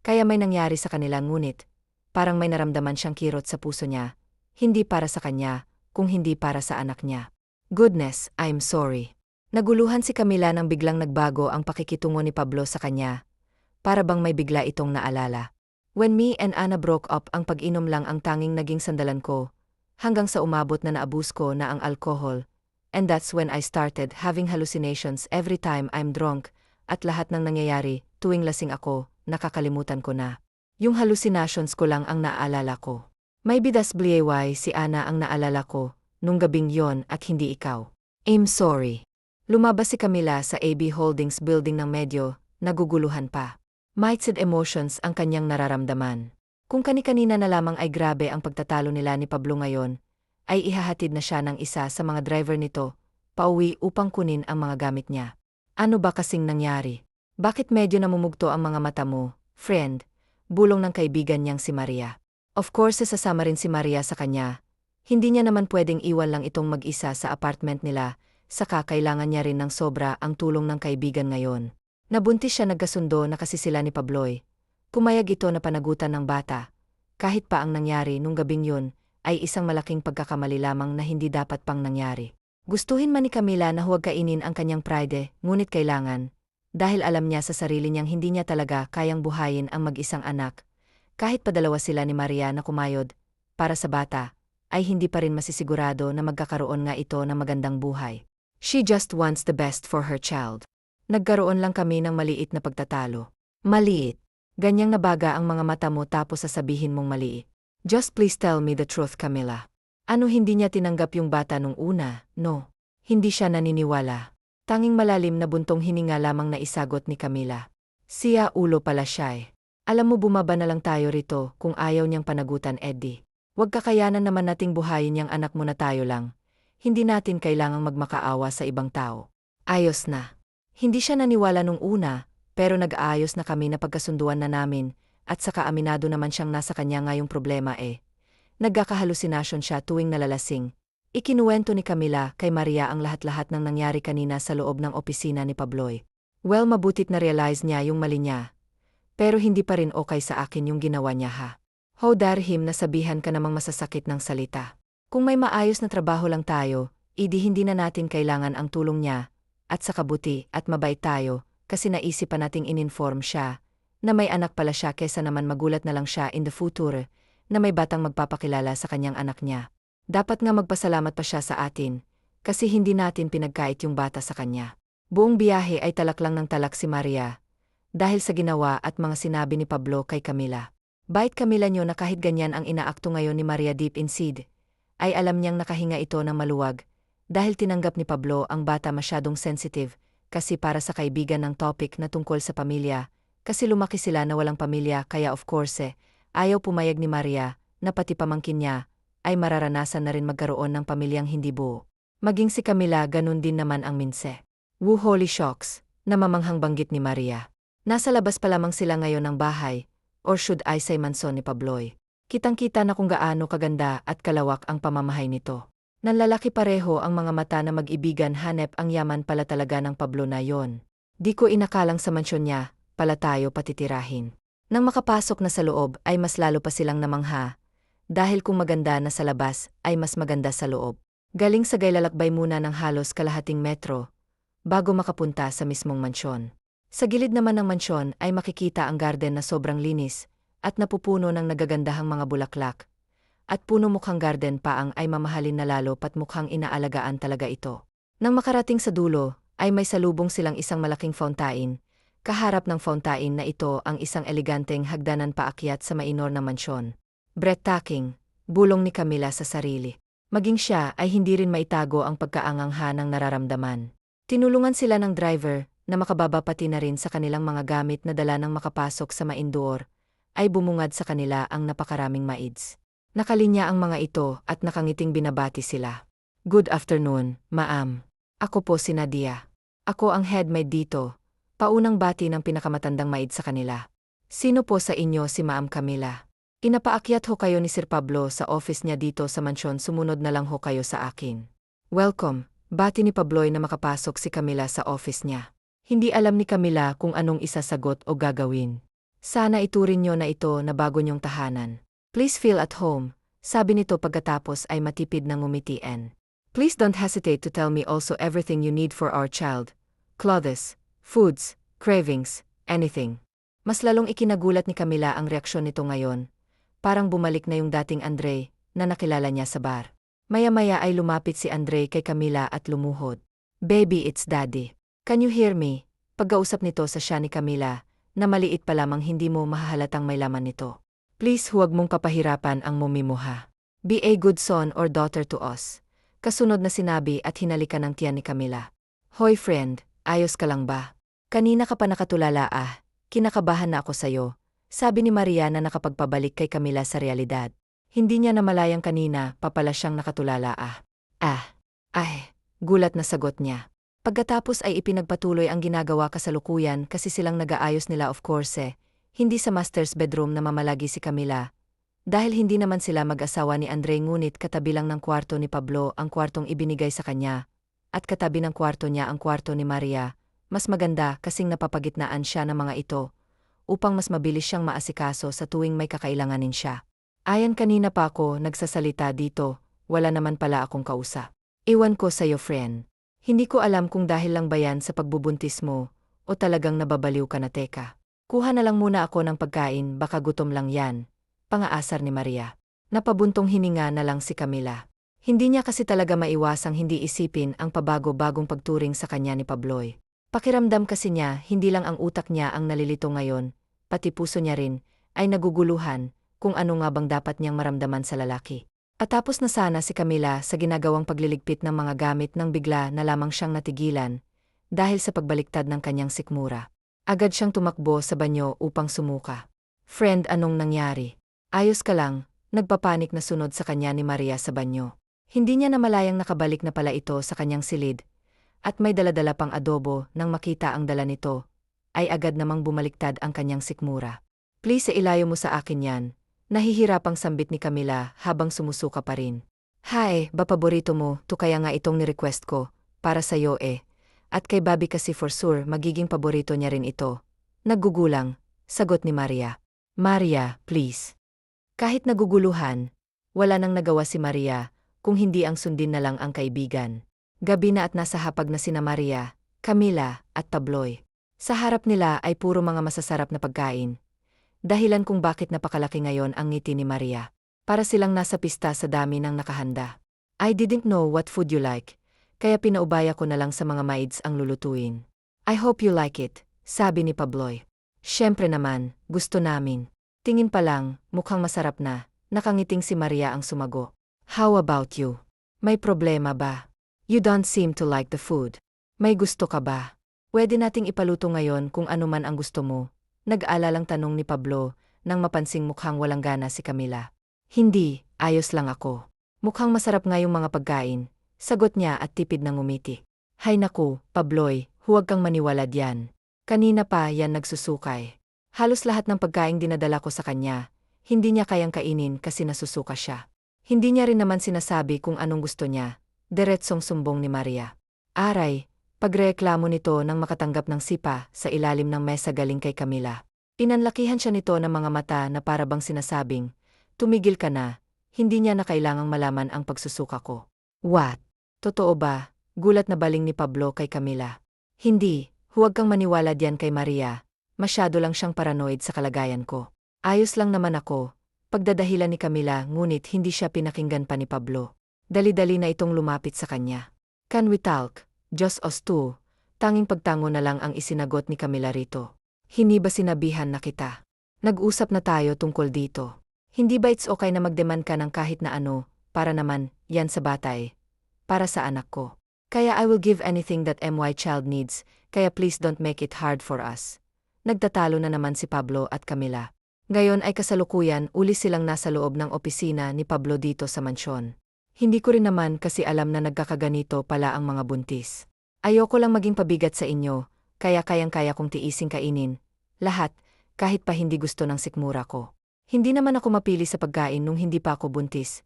Speaker 1: Kaya may nangyari sa kanila ngunit, parang may naramdaman siyang kirot sa puso niya, hindi para sa kanya, kung hindi para sa anak niya. Goodness, I'm sorry. Naguluhan si Camila nang biglang nagbago ang pakikitungo ni Pablo sa kanya. Para bang may bigla itong naalala. When me and Ana broke up, ang pag-inom lang ang tanging naging sandalan ko, hanggang sa umabot na naabus ko na ang alcohol, and that's when I started having hallucinations every time I'm drunk, at lahat ng nangyayari, tuwing lasing ako, nakakalimutan ko na. Yung hallucinations ko lang ang naaalala ko. Maybe that's why si Ana ang naalala ko, nung gabing yon at hindi ikaw. I'm sorry. Lumabas si Camila sa AB Holdings building ng medyo, naguguluhan pa. Mixed emotions ang kanyang nararamdaman. Kung kani-kanina na lamang ay grabe ang pagtatalo nila ni Pablo ngayon, ay ihahatid na siya ng isa sa mga driver nito, pauwi upang kunin ang mga gamit niya. Ano ba kasing nangyari? Bakit medyo namumugto ang mga mata mo, friend? Bulong ng kaibigan niyang si Maria. Of course sasama rin si Maria sa kanya. Hindi niya naman pwedeng iwan lang itong mag-isa sa apartment nila, saka kailangan niya rin ng sobra ang tulong ng kaibigan ngayon. Nabuntis siya nagkasundo na kasi sila ni Pabloy. Pumayag ito na panagutan ng bata. Kahit pa ang nangyari nung gabing yun, ay isang malaking pagkakamali lamang na hindi dapat pang nangyari. Gustuhin man ni Camila na huwag kainin ang kanyang pride, ngunit kailangan. Dahil alam niya sa sarili niyang hindi niya talaga kayang buhayin ang mag-isang anak. Kahit padalawa sila ni Maria na kumayod, para sa bata, ay hindi pa rin masisigurado na magkakaroon nga ito ng magandang buhay. She just wants the best for her child. Nagkaroon lang kami ng maliit na pagtatalo. Maliit. Ganyang nabaga ang mga mata mo tapos sasabihin mong maliit. Just please tell me the truth, Camila. Ano hindi niya tinanggap yung bata nung una? No. Hindi siya naniniwala. Tanging malalim na buntong hininga lamang na isagot ni Camila. Siya ulo pala siya. Alam mo bumaba na lang tayo rito kung ayaw niyang panagutan Eddie. Huwag kakayanan naman nating buhayin yang anak mo na tayo lang. Hindi natin kailangang magmakaawa sa ibang tao. Ayos na. Hindi siya naniwala nung una, pero nag-aayos na kami na pagkasunduan na namin, at saka aminado naman siyang nasa kanya nga yung problema Nagkakahalusinasyon siya tuwing nalalasing. Ikinuwento ni Camila kay Maria ang lahat-lahat ng nangyari kanina sa loob ng opisina ni Pabloy. Well, mabutit na realize niya yung mali niya. Pero hindi pa rin okay sa akin yung ginawa niya ha. How dare him na sabihan ka namang masasakit ng salita. Kung may maayos na trabaho lang tayo, hindi na natin kailangan ang tulong niya. At sa kabuti at mabait tayo, kasi naisipan nating in-inform siya, na may anak pala siya kesa naman magulat na lang siya in the future, na may batang magpapakilala sa kanyang anak niya. Dapat nga magpasalamat pa siya sa atin, kasi hindi natin pinagkait yung bata sa kanya. Buong biyahe ay talak lang ng talak si Maria, dahil sa ginawa at mga sinabi ni Pablo kay Camila. Bait Camila niyo na kahit ganyan ang inaakto ngayon ni Maria deep inside, ay alam niyang nakahinga ito ng maluwag, dahil tinanggap ni Pablo ang bata masyadong sensitive, kasi para sa kaibigan ng topic na tungkol sa pamilya, kasi lumaki sila na walang pamilya kaya of course ayaw pumayag ni Maria, na pati pamangkin niya, ay mararanasan na rin magkaroon ng pamilyang hindi buo. Maging si Camila ganun din naman ang minse. Woo holy shocks, namamanghang banggit ni Maria. Nasa labas pa lamang sila ngayon ng bahay, or should I say manson ni Pabloy. Kitang-kita na kung gaano kaganda at kalawak ang pamamahay nito. Nanlalaki pareho ang mga mata na mag-ibigan hanep ang yaman pala talaga ng Pablo na yon. Di ko inakalang sa mansyon niya, pala tayo patitirahin. Nang makapasok na sa loob ay mas lalo pa silang namangha, dahil kung maganda na sa labas ay mas maganda sa loob. Galing sa gaylalakbay muna ng halos kalahating metro, bago makapunta sa mismong mansyon. Sa gilid naman ng mansyon ay makikita ang garden na sobrang linis, at napupuno ng nagagandahang mga bulaklak. At puno mukhang garden pa ang ay mamahalin na lalo pat mukhang inaalagaan talaga ito. Nang makarating sa dulo, ay may salubong silang isang malaking fountain. Kaharap ng fountain na ito ang isang eleganteng hagdanan paakyat sa mainor na mansyon. Breathtaking, bulong ni Camila sa sarili. Maging siya ay hindi rin maitago ang pagkaangangha ng nararamdaman. Tinulungan sila ng driver na makababa pati na rin sa kanilang mga gamit na dala nang makapasok sa maindoor, ay bumungad sa kanila ang napakaraming maids. Nakalinya ang mga ito at nakangiting binabati sila. Good afternoon, ma'am. Ako po si Nadia. Ako ang head maid dito. Paunang bati ng pinakamatandang maid sa kanila. Sino po sa inyo si Ma'am Camila? Inapaakyat ho kayo ni Sir Pablo sa office niya dito sa mansyon, sumunod na lang ho kayo sa akin. Welcome, bati ni Pabloy na makapasok si Camila sa office niya. Hindi alam ni Camila kung anong isasagot o gagawin. Sana iturin niyo na ito na bago niyong tahanan. Please feel at home, sabi nito pagkatapos ay matipid na ngumitian. Please don't hesitate to tell me also everything you need for our child. Clothes, foods, cravings, anything. Mas lalong ikinagulat ni Camila ang reaksyon nito ngayon. Parang bumalik na yung dating Andre na nakilala niya sa bar. Maya-maya ay lumapit si Andre kay Camila at lumuhod. Baby, it's daddy. Can you hear me? Pagkausap nito sa siya ni Camila, na maliit pa lamang hindi mo mahahalatang may laman nito. Please huwag mong papahirapan ang mommy mo ha. Be a good son or daughter to us. Kasunod na sinabi at hinalikan ng tiyan ni Camila. Hoy friend, ayos ka lang ba? Kanina ka pa nakatulala kinakabahan na ako sayo, sabi ni Maria na nakapagpabalik kay Camila sa realidad. Hindi niya namalayang kanina pa pala siyang nakatulala gulat na sagot niya. Pagkatapos ay ipinagpatuloy ang ginagawa kasalukuyan kasi silang nag-aayos nila of course hindi sa master's bedroom na mamalagi si Camila. Dahil hindi naman sila mag-asawa ni Andre ngunit katabi lang ng kwarto ni Pablo ang kwartong ibinigay sa kanya, at katabi ng kwarto niya ang kwarto ni Maria. Mas maganda kasing napapagitnaan siya ng mga ito, upang mas mabilis siyang maasikaso sa tuwing may kakailanganin siya. Ayan, kanina pa ako nagsasalita dito, wala naman pala akong kausap. Iwan ko sa'yo friend. Hindi ko alam kung dahil lang ba yan sa pagbubuntis mo, o talagang nababaliw ka na teka. Kuha na lang muna ako ng pagkain, baka gutom lang yan, pangaasar ni Maria. Napabuntong hininga na lang si Camila. Hindi niya kasi talaga maiwasang hindi isipin ang pabago-bagong pagturing sa kanya ni Pabloy. Pakiramdam kasi niya hindi lang ang utak niya ang nalilito ngayon, pati puso niya rin ay naguguluhan kung ano nga bang dapat niyang maramdaman sa lalaki. Patapos na sana si Camila sa ginagawang pagliligpit ng mga gamit nang bigla na lamang siyang natigilan dahil sa pagbaliktad ng kanyang sikmura. Agad siyang tumakbo sa banyo upang sumuka. Friend, anong nangyari? Ayos ka lang? Nagpapanik na sunod sa kanya ni Maria sa banyo. Hindi niya namalayang nakabalik na pala ito sa kanyang silid, at may daladala pang adobo. Nang makita ang dala nito, ay agad namang bumaliktad ang kanyang sikmura. Please ilayo mo sa akin yan, nahihirapang sambit ni Camila habang sumusuka pa rin. Hay, ba paborito mo, to kaya nga itong ni-request ko, para sa'yo At kay Bobby kasi for sure magiging paborito niya rin ito. Naggugulang, sagot ni Maria. Maria, please. Kahit naguguluhan, wala nang nagawa si Maria, kung hindi ang sundin na lang ang kaibigan. Gabi na at nasa hapag na sina Maria, Camila, at Pabloy. Sa harap nila ay puro mga masasarap na pagkain. Dahilan kung bakit napakalaki ngayon ang ngiti ni Maria. Para silang nasa pista sa dami ng nakahanda. I didn't know what food you like, kaya pinaubaya ko na lang sa mga maids ang lulutuin. I hope you like it, sabi ni Pabloy. Siyempre naman, gusto namin. Tingin pa lang, mukhang masarap na, nakangiting si Maria ang sumago. How about you? May problema ba? You don't seem to like the food. May gusto ka ba? Pwede nating ipaluto ngayon kung ano man ang gusto mo, nag-aalalang tanong ni Pablo, nang mapansing mukhang walang gana si Camila. Hindi, ayos lang ako. Mukhang masarap nga yung mga pagkain, sagot niya at tipid na ngumiti. Hay naku, Pabloy, huwag kang maniwala diyan. Kanina pa yan nagsusukay. Halos lahat ng pagkaing dinadala ko sa kanya, hindi niya kayang kainin kasi nasusuka siya. Hindi niya rin naman sinasabi kung anong gusto niya, diretsong sumbong ni Maria. Aray, pagreklamo nito nang makatanggap ng sipa sa ilalim ng mesa galing kay Camila. Inanlakihan siya nito ng mga mata na parabang sinasabing, tumigil ka na, hindi niya na kailangang malaman ang pagsusuka ko. What? Totoo ba? Gulat na baling ni Pablo kay Camila. Hindi, huwag kang maniwala diyan kay Maria. Masyado lang siyang paranoid sa kalagayan ko. Ayos lang naman ako. Pagdadahilan ni Camila ngunit hindi siya pinakinggan pa ni Pablo. Dali-dali na itong lumapit sa kanya. Can we talk? Just us two. Tanging pagtango na lang ang isinagot ni Camila rito. Hindi ba sinabihan na kita? Nag-usap na tayo tungkol dito. Hindi ba it's okay na mag-demand ka ng kahit na ano, para naman, yan sa bata eh. Para sa anak ko. Kaya I will give anything that my child needs, kaya please don't make it hard for us. Nagtatalo na naman si Pablo at Camila. Ngayon ay kasalukuyan uli silang nasa loob ng opisina ni Pablo dito sa mansyon. Hindi ko rin naman kasi alam na nagkakaganito pala ang mga buntis. Ayoko lang maging pabigat sa inyo, kaya kayang-kaya kong tiising kainin. Lahat, kahit pa hindi gusto ng sikmura ko. Hindi naman ako mapili sa pagkain nung hindi pa ako buntis.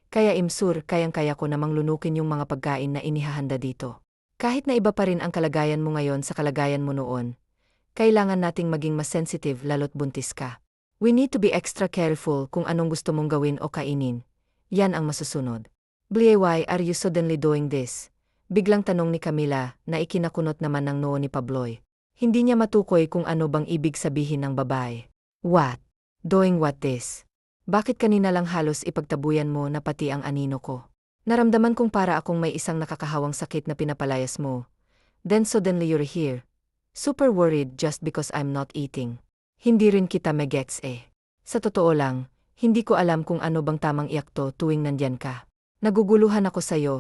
Speaker 1: Kaya imsur kayang-kaya ko namang lunukin yung mga pagkain na inihahanda dito. Kahit na iba pa rin ang kalagayan mo ngayon sa kalagayan mo noon, kailangan nating maging mas sensitive lalo't buntis ka. We need to be extra careful kung anong gusto mong gawin o kainin. Yan ang masusunod. Why are you suddenly doing this? Biglang tanong ni Camila na ikinakunot naman ng noo ni Pabloy. Hindi niya matukoy kung ano bang ibig sabihin ng babae. What? Doing what this? Bakit kanina lang halos ipagtabuyan mo na pati ang anino ko? Naramdaman kong para akong may isang nakakahawang sakit na pinapalayas mo. Then suddenly you're here. Super worried just because I'm not eating. Hindi rin kita megets eh. Sa totoo lang, hindi ko alam kung ano bang tamang iakto tuwing nandyan ka. Naguguluhan ako sa'yo,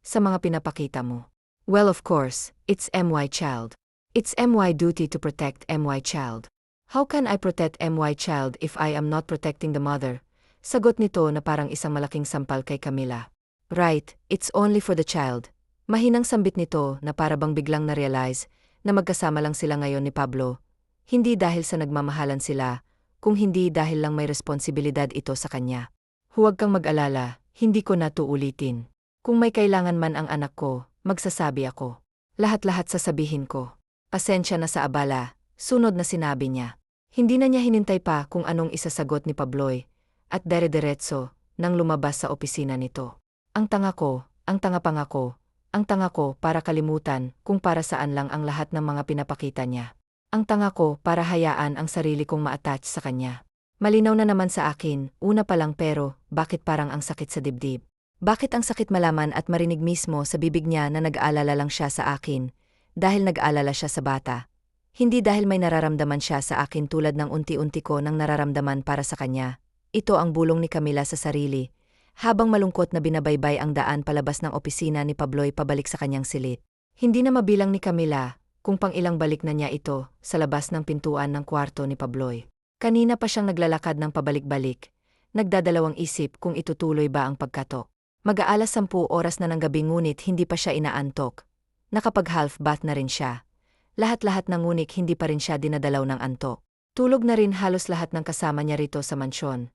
Speaker 1: sa mga pinapakita mo. Well of course, it's my child. It's my duty to protect my child. How can I protect my child if I am not protecting the mother? Sagot nito na parang isang malaking sampal kay Camila. Right, it's only for the child. Mahinang sambit nito na parabang biglang na-realize na magkasama lang sila ngayon ni Pablo. Hindi dahil sa nagmamahalan sila, kung hindi dahil lang may responsibilidad ito sa kanya. Huwag kang mag-alala, hindi ko na to ulitin. Kung may kailangan man ang anak ko, magsasabi ako. Lahat-lahat sasabihin ko. Pasensya na sa abala, sunod na sinabi niya. Hindi na niya hinintay pa kung anong isasagot ni Pabloy, at dere-deretso, nang lumabas sa opisina nito. Ang tanga ko, ang tanga pangako, ang tanga ko para kalimutan kung para saan lang ang lahat ng mga pinapakita niya. Ang tanga ko para hayaan ang sarili kong ma-attach sa kanya. Malinaw na naman sa akin, una pa lang pero, bakit parang ang sakit sa dibdib? Bakit ang sakit malaman at marinig mismo sa bibig niya na nag-aalala lang siya sa akin, dahil nag-aalala siya sa bata? Hindi dahil may nararamdaman siya sa akin tulad ng unti-unti ko nang nararamdaman para sa kanya. Ito ang bulong ni Camila sa sarili, habang malungkot na binabaybay ang daan palabas ng opisina ni Pabloy pabalik sa kanyang silid. Hindi na mabilang ni Camila kung pang ilang balik na niya ito sa labas ng pintuan ng kwarto ni Pabloy. Kanina pa siyang naglalakad ng pabalik-balik, nagdadalawang isip kung itutuloy ba ang pagkatok. Mag-aalas 10 oras na ng gabi ngunit hindi pa siya inaantok. Nakapag-half bath na rin siya. Lahat-lahat ng ngunit hindi pa rin siya dinadalaw ng antok. Tulog na rin halos lahat ng kasama niya rito sa mansyon.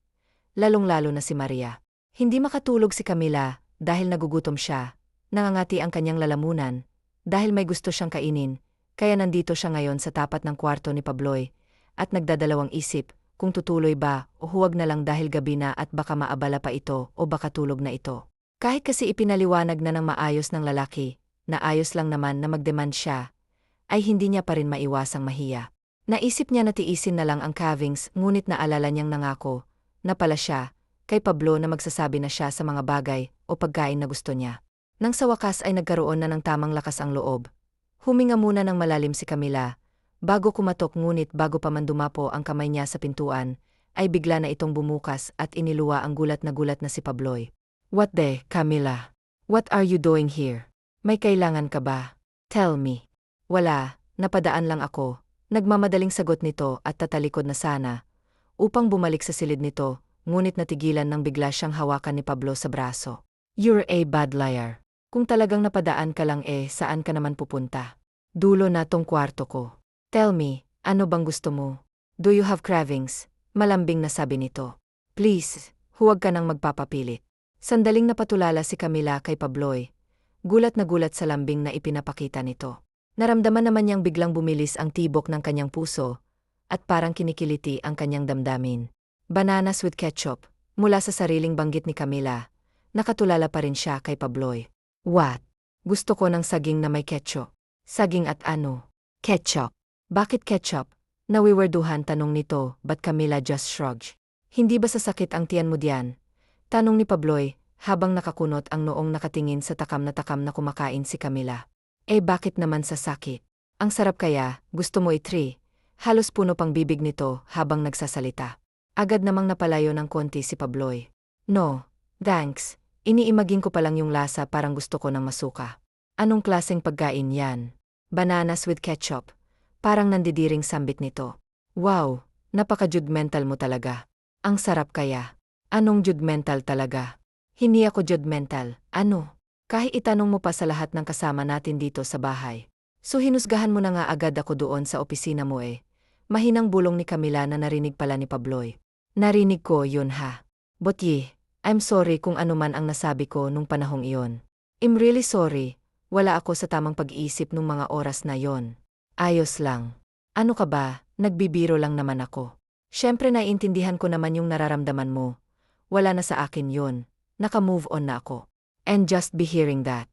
Speaker 1: Lalong-lalo na si Maria. Hindi makatulog si Camila dahil nagugutom siya. Nangangati ang kanyang lalamunan dahil may gusto siyang kainin. Kaya nandito siya ngayon sa tapat ng kwarto ni Pabloy at nagdadalawang isip kung tutuloy ba o huwag na lang dahil gabi na at baka maabala pa ito o baka tulog na ito. Kahit kasi ipinaliwanag na ng maayos ng lalaki na ayos lang naman na mag-demand siya, ay hindi niya pa rin maiwasang mahiya. Naisip niya na tiisin na lang ang cravings ngunit naalala niyang nangako na pala siya kay Pablo na magsasabi na siya sa mga bagay o pagkain na gusto niya. Nang sa wakas ay nagkaroon na ng tamang lakas ang loob. Huminga muna ng malalim si Camila, bago kumatok ngunit bago pa man dumapo ang kamay niya sa pintuan, ay bigla na itong bumukas at iniluwa ang gulat na si Pabloy. What the, Camila? What are you doing here? May kailangan ka ba? Tell me. Wala, napadaan lang ako. Nagmamadaling sagot nito at tatalikod na sana, upang bumalik sa silid nito, ngunit natigilan nang bigla siyang hawakan ni Pablo sa braso. You're a bad liar. Kung talagang napadaan ka lang saan ka naman pupunta? Dulo na tong kwarto ko. Tell me, ano bang gusto mo? Do you have cravings? Malambing na sabi nito. Please, huwag ka nang magpapapilit. Sandaling napatulala si Camila kay Pabloy. Gulat na gulat sa lambing na ipinapakita nito. Naramdaman naman niyang biglang bumilis ang tibok ng kanyang puso, at parang kinikiliti ang kanyang damdamin. Bananas with ketchup, mula sa sariling banggit ni Camila. Nakatulala pa rin siya kay Pabloy. What? Gusto ko ng saging na may ketchup. Saging at ano? Ketchup. Bakit ketchup? Nawiwerduhan tanong nito, but Camila just shrugged. Hindi ba sasakit ang tiyan mo diyan? Tanong ni Pabloy, habang nakakunot ang noong nakatingin sa takam na kumakain si Camila. Bakit naman sasakit? Ang sarap kaya, gusto mo itry? Halos puno pang bibig nito habang nagsasalita. Agad namang napalayo ng konti si Pabloy. No, thanks. Iniimagine ko pa lang yung lasa, parang gusto ko ng masuka. Anong klaseng pagkain yan? Bananas with ketchup. Parang nandidiring sambit nito. Wow, napaka-judgmental mo talaga. Ang sarap kaya. Anong judgmental talaga? Hindi ako judgmental. Ano? Kahit itanong mo pa sa lahat ng kasama natin dito sa bahay. So hinusgahan mo na nga agad ako doon sa opisina mo eh. Mahinang bulong ni Camila na narinig pala ni Pabloy. Narinig ko yun ha. But I'm sorry kung ano man ang nasabi ko nung panahong iyon. I'm really sorry. Wala ako sa tamang pag-iisip nung mga oras na yon. Ayos lang. Ano ka ba, nagbibiro lang naman ako. Siyempre naiintindihan ko naman yung nararamdaman mo. Wala na sa akin yon. Naka-move on na ako. And just be hearing that.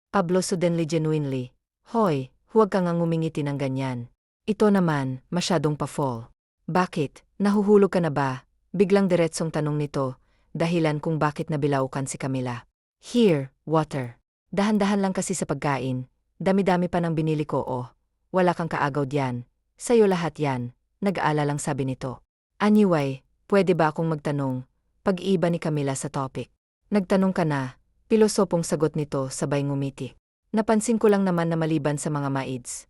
Speaker 1: Pablo suddenly genuinely. Hoy, huwag kang ngumingiti ng ganyan. Ito naman, masyadong pa-fall. Bakit? Nahuhulog ka na ba? Biglang diretsong tanong nito, dahilan kung bakit nabilaukan si Camila. Here, water. Dahan-dahan lang kasi sa pagkain. Dami-dami pa ng binili ko oh. Wala kang kaagaw diyan. Sa'yo lahat yan. Nag-aala lang sabi nito. Anyway, pwede ba akong magtanong? Pag-iba ni Camila sa topic. Nagtanong ka na, pilosopong sagot nito sabay ngumiti. Napansin ko lang naman na maliban sa mga maids.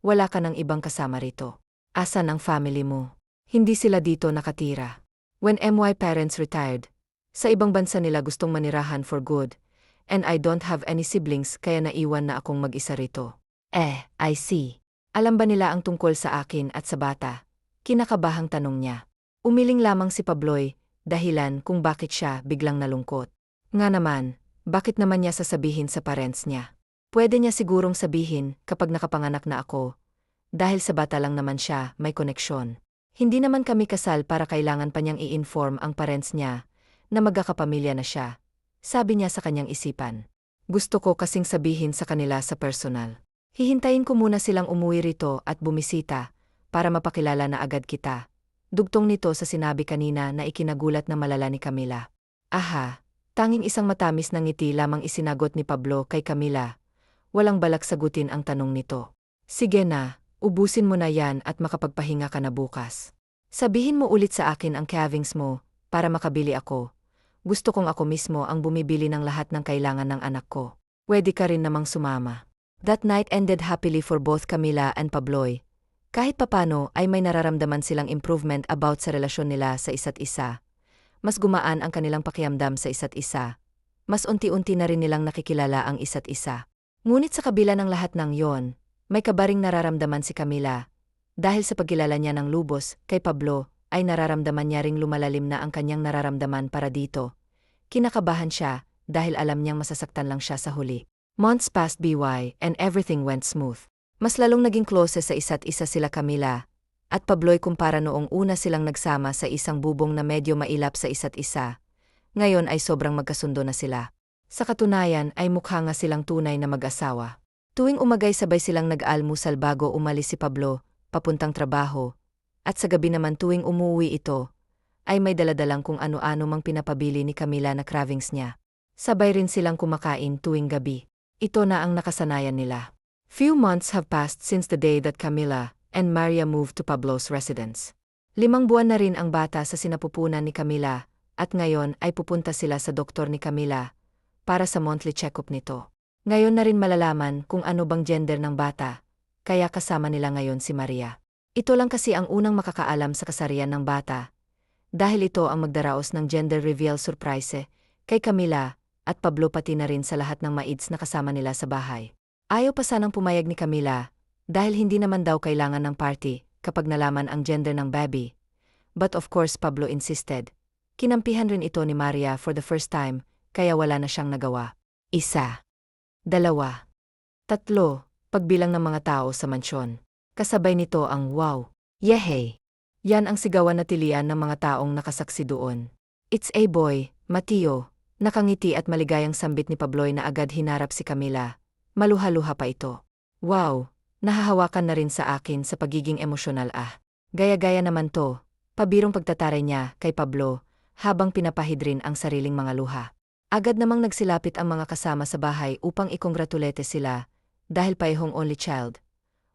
Speaker 1: Wala ka ng ibang kasama rito. Asan ang family mo? Hindi sila dito nakatira. When my parents retired, sa ibang bansa nila gustong manirahan for good, and I don't have any siblings kaya naiwan na akong mag-isa rito. I see. Alam ba nila ang tungkol sa akin at sa bata? Kinakabahang tanong niya. Umiling lamang si Pabloy, dahilan kung bakit siya biglang nalungkot. Nga naman, bakit naman niya sasabihin sa parents niya? Pwede niya sigurong sabihin kapag nakapanganak na ako. Dahil sa bata lang naman siya, may koneksyon. Hindi naman kami kasal para kailangan pa niyang i-inform ang parents niya na magkakapamilya na siya. Sabi niya sa kanyang isipan. Gusto ko kasing sabihin sa kanila sa personal. Hihintayin ko muna silang umuwi rito at bumisita para mapakilala na agad kita. Dugtong nito sa sinabi kanina na ikinagulat na malala ni Camila. Aha, tanging isang matamis na ngiti lamang isinagot ni Pablo kay Camila. Walang balak sagutin ang tanong nito. Sige na, ubusin mo na yan at makapagpahinga ka na bukas. Sabihin mo ulit sa akin ang cravings mo para makabili ako. Gusto kong ako mismo ang bumibili ng lahat ng kailangan ng anak ko. Pwede ka rin namang sumama. That night ended happily for both Camila and Pabloy. Kahit papano ay may nararamdaman silang improvement about sa relasyon nila sa isa't isa. Mas gumaan ang kanilang pakiramdam sa isa't isa. Mas unti-unti na rin nilang nakikilala ang isa't isa. Ngunit sa kabila ng lahat ng yon, may kabaring nararamdaman si Camila. Dahil sa pagkilala niya ng lubos kay Pablo, ay nararamdaman niya ring lumalalim na ang kanyang nararamdaman para dito. Kinakabahan siya dahil alam niyang masasaktan lang siya sa huli. Months passed by and everything went smooth. Mas lalong naging close sa isa't isa sila Camila at Pabloy kumpara noong una silang nagsama sa isang bubong na medyo mailap sa isa't isa. Ngayon ay sobrang magkasundo na sila. Sa katunayan ay mukha nga silang tunay na mag-asawa. Tuwing umagay sabay silang nag-almusal bago umalis si Pablo, papuntang trabaho, at sa gabi naman tuwing umuwi ito, ay may daladalang kung ano-ano mang pinapabili ni Camila na cravings niya. Sabay rin silang kumakain tuwing gabi. Ito na ang nakasanayan nila. Few months have passed since the day that Camila and Maria moved to Pablo's residence. 5 buwan na rin ang bata sa sinapupunan ni Camila, at ngayon ay pupunta sila sa doktor ni Camila para sa monthly check-up nito. Ngayon na rin malalaman kung ano bang gender ng bata, kaya kasama nila ngayon si Maria. Ito lang kasi ang unang makakaalam sa kasarian ng bata, dahil ito ang magdaraos ng gender reveal surprise kay Camila at Pablo pati na rin sa lahat ng maids na kasama nila sa bahay. Ayaw pa sanang pumayag ni Camila, dahil hindi naman daw kailangan ng party kapag nalaman ang gender ng baby. But of course Pablo insisted. Kinampihan rin ito ni Maria for the first time, kaya wala na siyang nagawa. 1, 2, 3, pagbilang ng mga tao sa mansyon. Kasabay nito ang wow. Yehey! Yan ang sigawan na tilian ng mga taong nakasaksi doon. It's a boy, Mateo, nakangiti at maligayang sambit ni Pabloy na agad hinarap si Camila. Maluha-luha pa ito. Wow! Nahahawakan na rin sa akin sa pagiging emosyonal ah. Gaya-gaya naman to, pabirong pagtataray niya kay Pablo, habang pinapahid rin ang sariling mga luha. Agad namang nagsilapit ang mga kasama sa bahay upang ikongratulete sila, dahil paihong only child.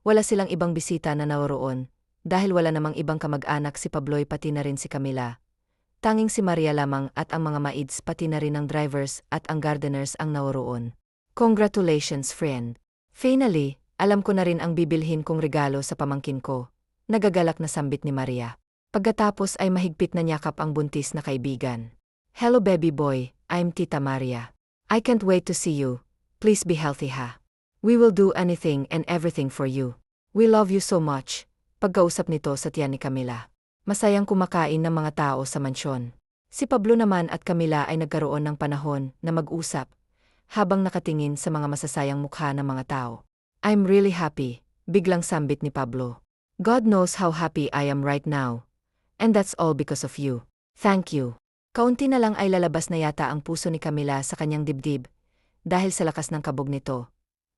Speaker 1: Wala silang ibang bisita na naroroon, dahil wala namang ibang kamag-anak si Pabloy pati na rin si Camila. Tanging si Maria lamang at ang mga maids pati na rin ang drivers at ang gardeners ang naroroon. Congratulations friend! Finally, alam ko na rin ang bibilhin kong regalo sa pamangkin ko. Nagagalak na sambit ni Maria. Pagkatapos ay mahigpit na niyakap ang buntis na kaibigan. Hello baby boy, I'm Tita Maria. I can't wait to see you. Please be healthy ha. We will do anything and everything for you. We love you so much. Pagkausap nito sa tiyan ni Camila. Masayang kumakain ng mga tao sa mansyon. Si Pablo naman at Camila ay nagkaroon ng panahon na mag-usap, habang nakatingin sa mga masasayang mukha ng mga tao. I'm really happy, biglang sambit ni Pablo. God knows how happy I am right now. And that's all because of you. Thank you. Kaunti na lang ay lalabas na yata ang puso ni Camila sa kanyang dibdib, dahil sa lakas ng kabog nito.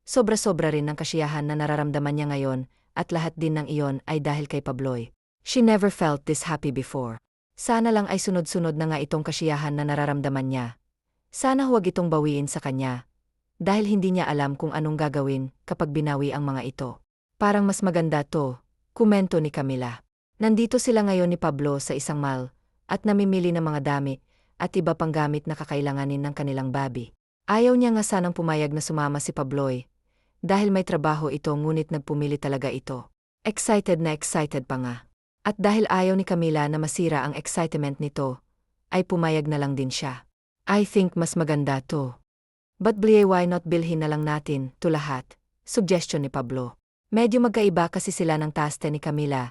Speaker 1: Sobra-sobra rin ng kasiyahan na nararamdaman niya ngayon, at lahat din ng iyon ay dahil kay Pabloy. She never felt this happy before. Sana lang ay sunod-sunod na nga itong kasiyahan na nararamdaman niya. Sana huwag itong bawiin sa kanya. Dahil hindi niya alam kung anong gagawin kapag binawi ang mga ito. Parang mas maganda to, komento ni Camila. Nandito sila ngayon ni Pablo sa isang mall, at namimili ng mga damit, at iba pang gamit na kakailanganin ng kanilang baby. Ayaw niya nga sanang pumayag na sumama si Pabloy, dahil may trabaho ito ngunit nagpumili talaga ito. Excited na excited pa nga. At dahil ayaw ni Camila na masira ang excitement nito, ay pumayag na lang din siya. I think mas maganda to. But why not bilhin na lang natin to lahat? Suggestion ni Pablo. Medyo magkaiba kasi sila ng taste ni Camila,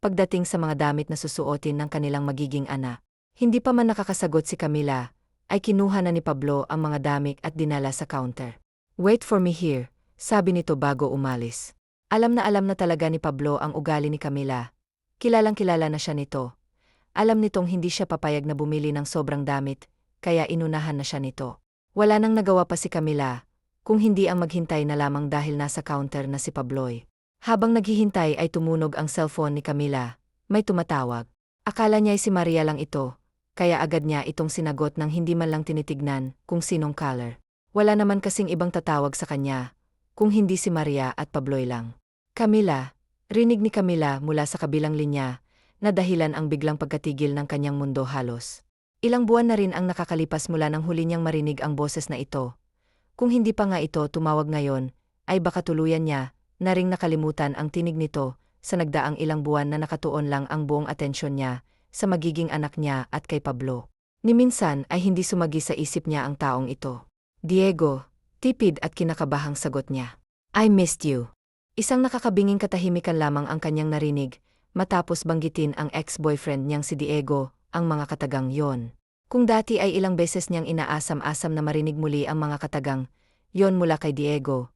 Speaker 1: pagdating sa mga damit na susuotin ng kanilang magiging anak. Hindi pa man nakakasagot si Camila, ay kinuha na ni Pablo ang mga damit at dinala sa counter. Wait for me here. Sabi nito bago umalis. Alam na talaga ni Pablo ang ugali ni Camila. Kilalang-kilala na siya nito. Alam nitong hindi siya papayag na bumili ng sobrang damit, kaya inunahan na siya nito. Wala nang nagawa pa si Camila, kung hindi ang maghintay na lamang dahil nasa counter na si Pabloy. Habang naghihintay ay tumunog ang cellphone ni Camila. May tumatawag. Akala niya ay si Maria lang ito, kaya agad niya itong sinagot nang hindi man lang tinitignan kung sinong caller. Wala naman kasing ibang tatawag sa kanya, kung hindi si Maria at Pabloy lang. Camila, rinig ni Camila mula sa kabilang linya, na dahilan ang biglang pagkatigil ng kanyang mundo halos. Ilang buwan na rin ang nakakalipas mula nang huli niyang marinig ang boses na ito. Kung hindi pa nga ito tumawag ngayon, ay baka tuluyan niya, na ring nakalimutan ang tinig nito, sa nagdaang ilang buwan na nakatuon lang ang buong atensyon niya, sa magiging anak niya at kay Pablo. Ni minsan ay hindi sumagi sa isip niya ang taong ito. Diego, tipid at kinakabahang sagot niya. I missed you. Isang nakakabinging katahimikan lamang ang kanyang narinig, matapos banggitin ang ex-boyfriend niyang si Diego, ang mga katagang yon. Kung dati ay ilang beses niyang inaasam-asam na marinig muli ang mga katagang yon mula kay Diego,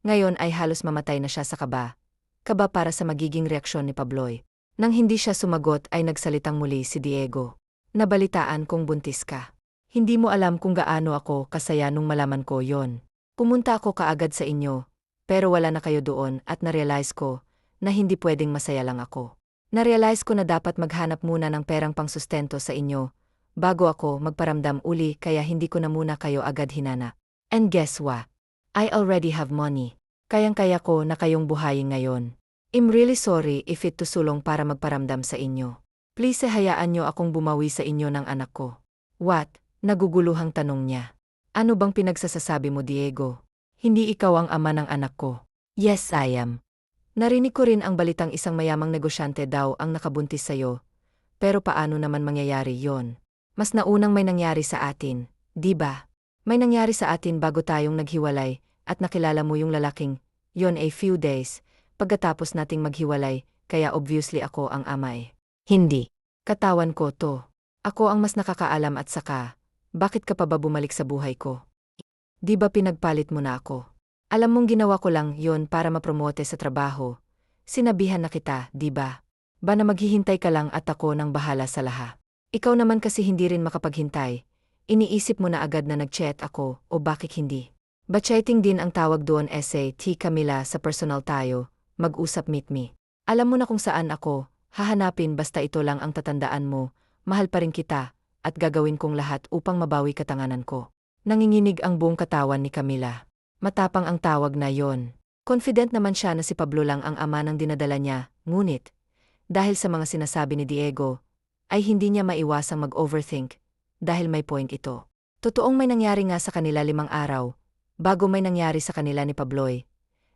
Speaker 1: ngayon ay halos mamatay na siya sa kaba. Kaba para sa magiging reaksyon ni Pabloy. Nang hindi siya sumagot ay nagsalitang muli si Diego. Nabalitaan kong buntis ka. Hindi mo alam kung gaano ako kasaya nung malaman ko yon. Pumunta ako kaagad sa inyo, pero wala na kayo doon at narealize ko na hindi pwedeng masaya lang ako. Narealize ko na dapat maghanap muna ng perang pangsustento sa inyo, bago ako magparamdam uli kaya hindi ko na muna kayo agad hinana. And guess what? I already have money. Kayang-kaya ko na kayong buhayin ngayon. I'm really sorry if it tusulong para magparamdam sa inyo. Please hayaan nyo akong bumawi sa inyo ng anak ko. What? Naguguluhang tanong niya. Ano bang pinagsasasabi mo Diego? Hindi ikaw ang ama ng anak ko. Yes I am. Narinig ko rin ang balitang isang mayamang negosyante daw ang nakabuntis sa'yo. Pero paano naman mangyayari yon? Mas naunang may nangyari sa atin, di ba? May nangyari sa atin bago tayong naghiwalay, at nakilala mo yung lalaking, yon a few days, pagkatapos nating maghiwalay, kaya obviously ako ang ama eh. Hindi. Katawan ko to. Ako ang mas nakakaalam at saka, bakit ka pa ba bumalik sa buhay ko? Di ba pinagpalit mo na ako? Alam mong ginawa ko lang yon para mapromote sa trabaho. Sinabihan na kita, di ba? Ba na maghihintay ka lang at ako nang bahala sa lahat. Ikaw naman kasi hindi rin makapaghintay. Iniisip mo na agad na nag-chat ako o bakit hindi. Ba-chatting din ang tawag doon essay T. Camila sa personal tayo, mag-usap meet me. Alam mo na kung saan ako, hahanapin basta ito lang ang tatandaan mo, mahal pa rin kita, at gagawin kong lahat upang mabawi katanganan ko. Nanginginig ang buong katawan ni Camila. Matapang ang tawag na yon. Confident naman siya na si Pablo lang ang ama ng dinadala niya, ngunit, dahil sa mga sinasabi ni Diego, ay hindi niya maiwasang mag-overthink, dahil may point ito. Totoong may nangyari nga sa kanila 5 araw, bago may nangyari sa kanila ni Pabloy.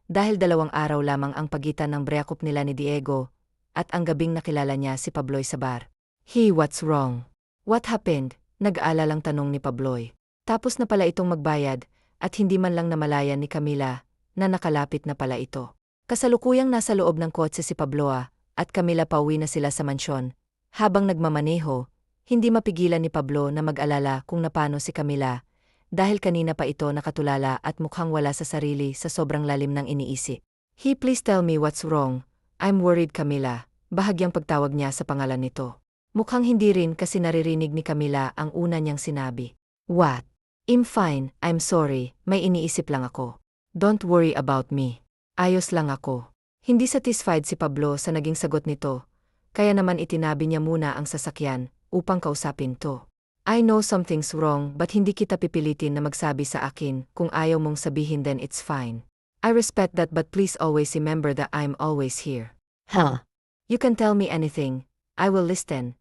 Speaker 1: Dahil 2 araw lamang ang pagitan ng breakup nila ni Diego, at ang gabing nakilala niya si Pabloy sa bar. What's wrong? What happened? Nag-aalalang tanong ni Pabloy. Tapos na pala itong magbayad, at hindi man lang namalayan ni Camila, na nakalapit na pala ito. Kasalukuyang nasa loob ng kotse si Pablo at Camila pauwi na sila sa mansyon. Habang nagmamaneho, hindi mapigilan ni Pablo na mag-alala kung napano si Camila, dahil kanina pa ito nakatulala at mukhang wala sa sarili sa sobrang lalim ng iniisip. Please tell me what's wrong. I'm worried, Camila. Bahagyang pagtawag niya sa pangalan nito. Mukhang hindi rin kasi naririnig ni Camila ang una niyang sinabi. What? I'm fine, I'm sorry, may iniisip lang ako. Don't worry about me. Ayos lang ako. Hindi satisfied si Pablo sa naging sagot nito, kaya naman itinabi niya muna ang sasakyan upang kausapin to. I know something's wrong but hindi kita pipilitin na magsabi sa akin kung ayaw mong sabihin then it's fine. I respect that but please always remember that I'm always here. Huh? You can tell me anything. I will listen.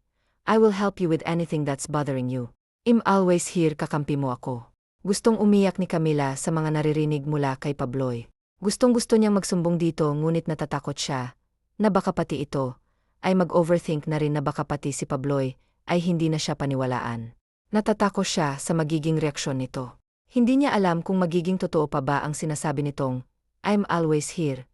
Speaker 1: I will help you with anything that's bothering you. I'm always here, kakampi mo ako. Gustong umiyak ni Camila sa mga naririnig mula kay Pabloy. Gustong-gusto niyang magsumbong dito ngunit natatakot siya na baka pati ito ay mag-overthink na rin na baka pati si Pabloy ay hindi na siya paniwalaan. Natatakot siya sa magiging reaksyon nito. Hindi niya alam kung magiging totoo pa ba ang sinasabi nitong, I'm always here,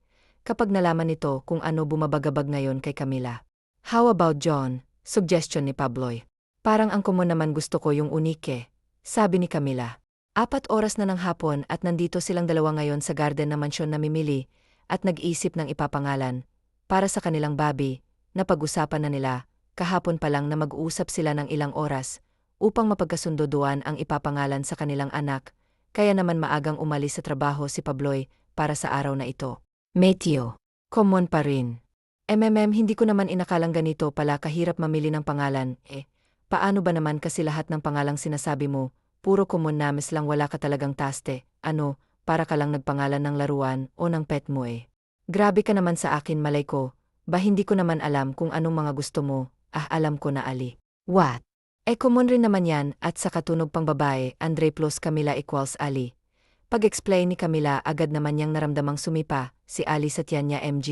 Speaker 1: kapag nalaman nito kung ano bumabagabag ngayon kay Camila. How about John? Suggestion ni Pabloy. Parang ang common naman gusto ko yung unike, sabi ni Camila. 4 oras na ng hapon at nandito silang dalawa ngayon sa garden na mansyon na mimili at nag-isip ng ipapangalan para sa kanilang baby. Napag-usapan na nila, kahapon pa lang na mag-uusap sila ng ilang oras, upang mapagkasundoan ang ipapangalan sa kanilang anak, kaya naman maagang umalis sa trabaho si Pabloy para sa araw na ito. Meteo. Common pa rin. Hindi ko naman inakalang ganito pala kahirap mamili ng pangalan, paano ba naman kasi lahat ng pangalang sinasabi mo, puro common names lang wala ka talagang taste, para ka lang nagpangalan ng laruan o ng pet mo Grabe ka naman sa akin malay ko. Ba hindi ko naman alam kung anong mga gusto mo, alam ko na Ali. What? Common rin naman yan at sa katunog pang babae, Andre plus Camila equals Ali. Pag-explain ni Camila agad naman niyang naramdamang sumipa, si Ali sa tiyan niya MG.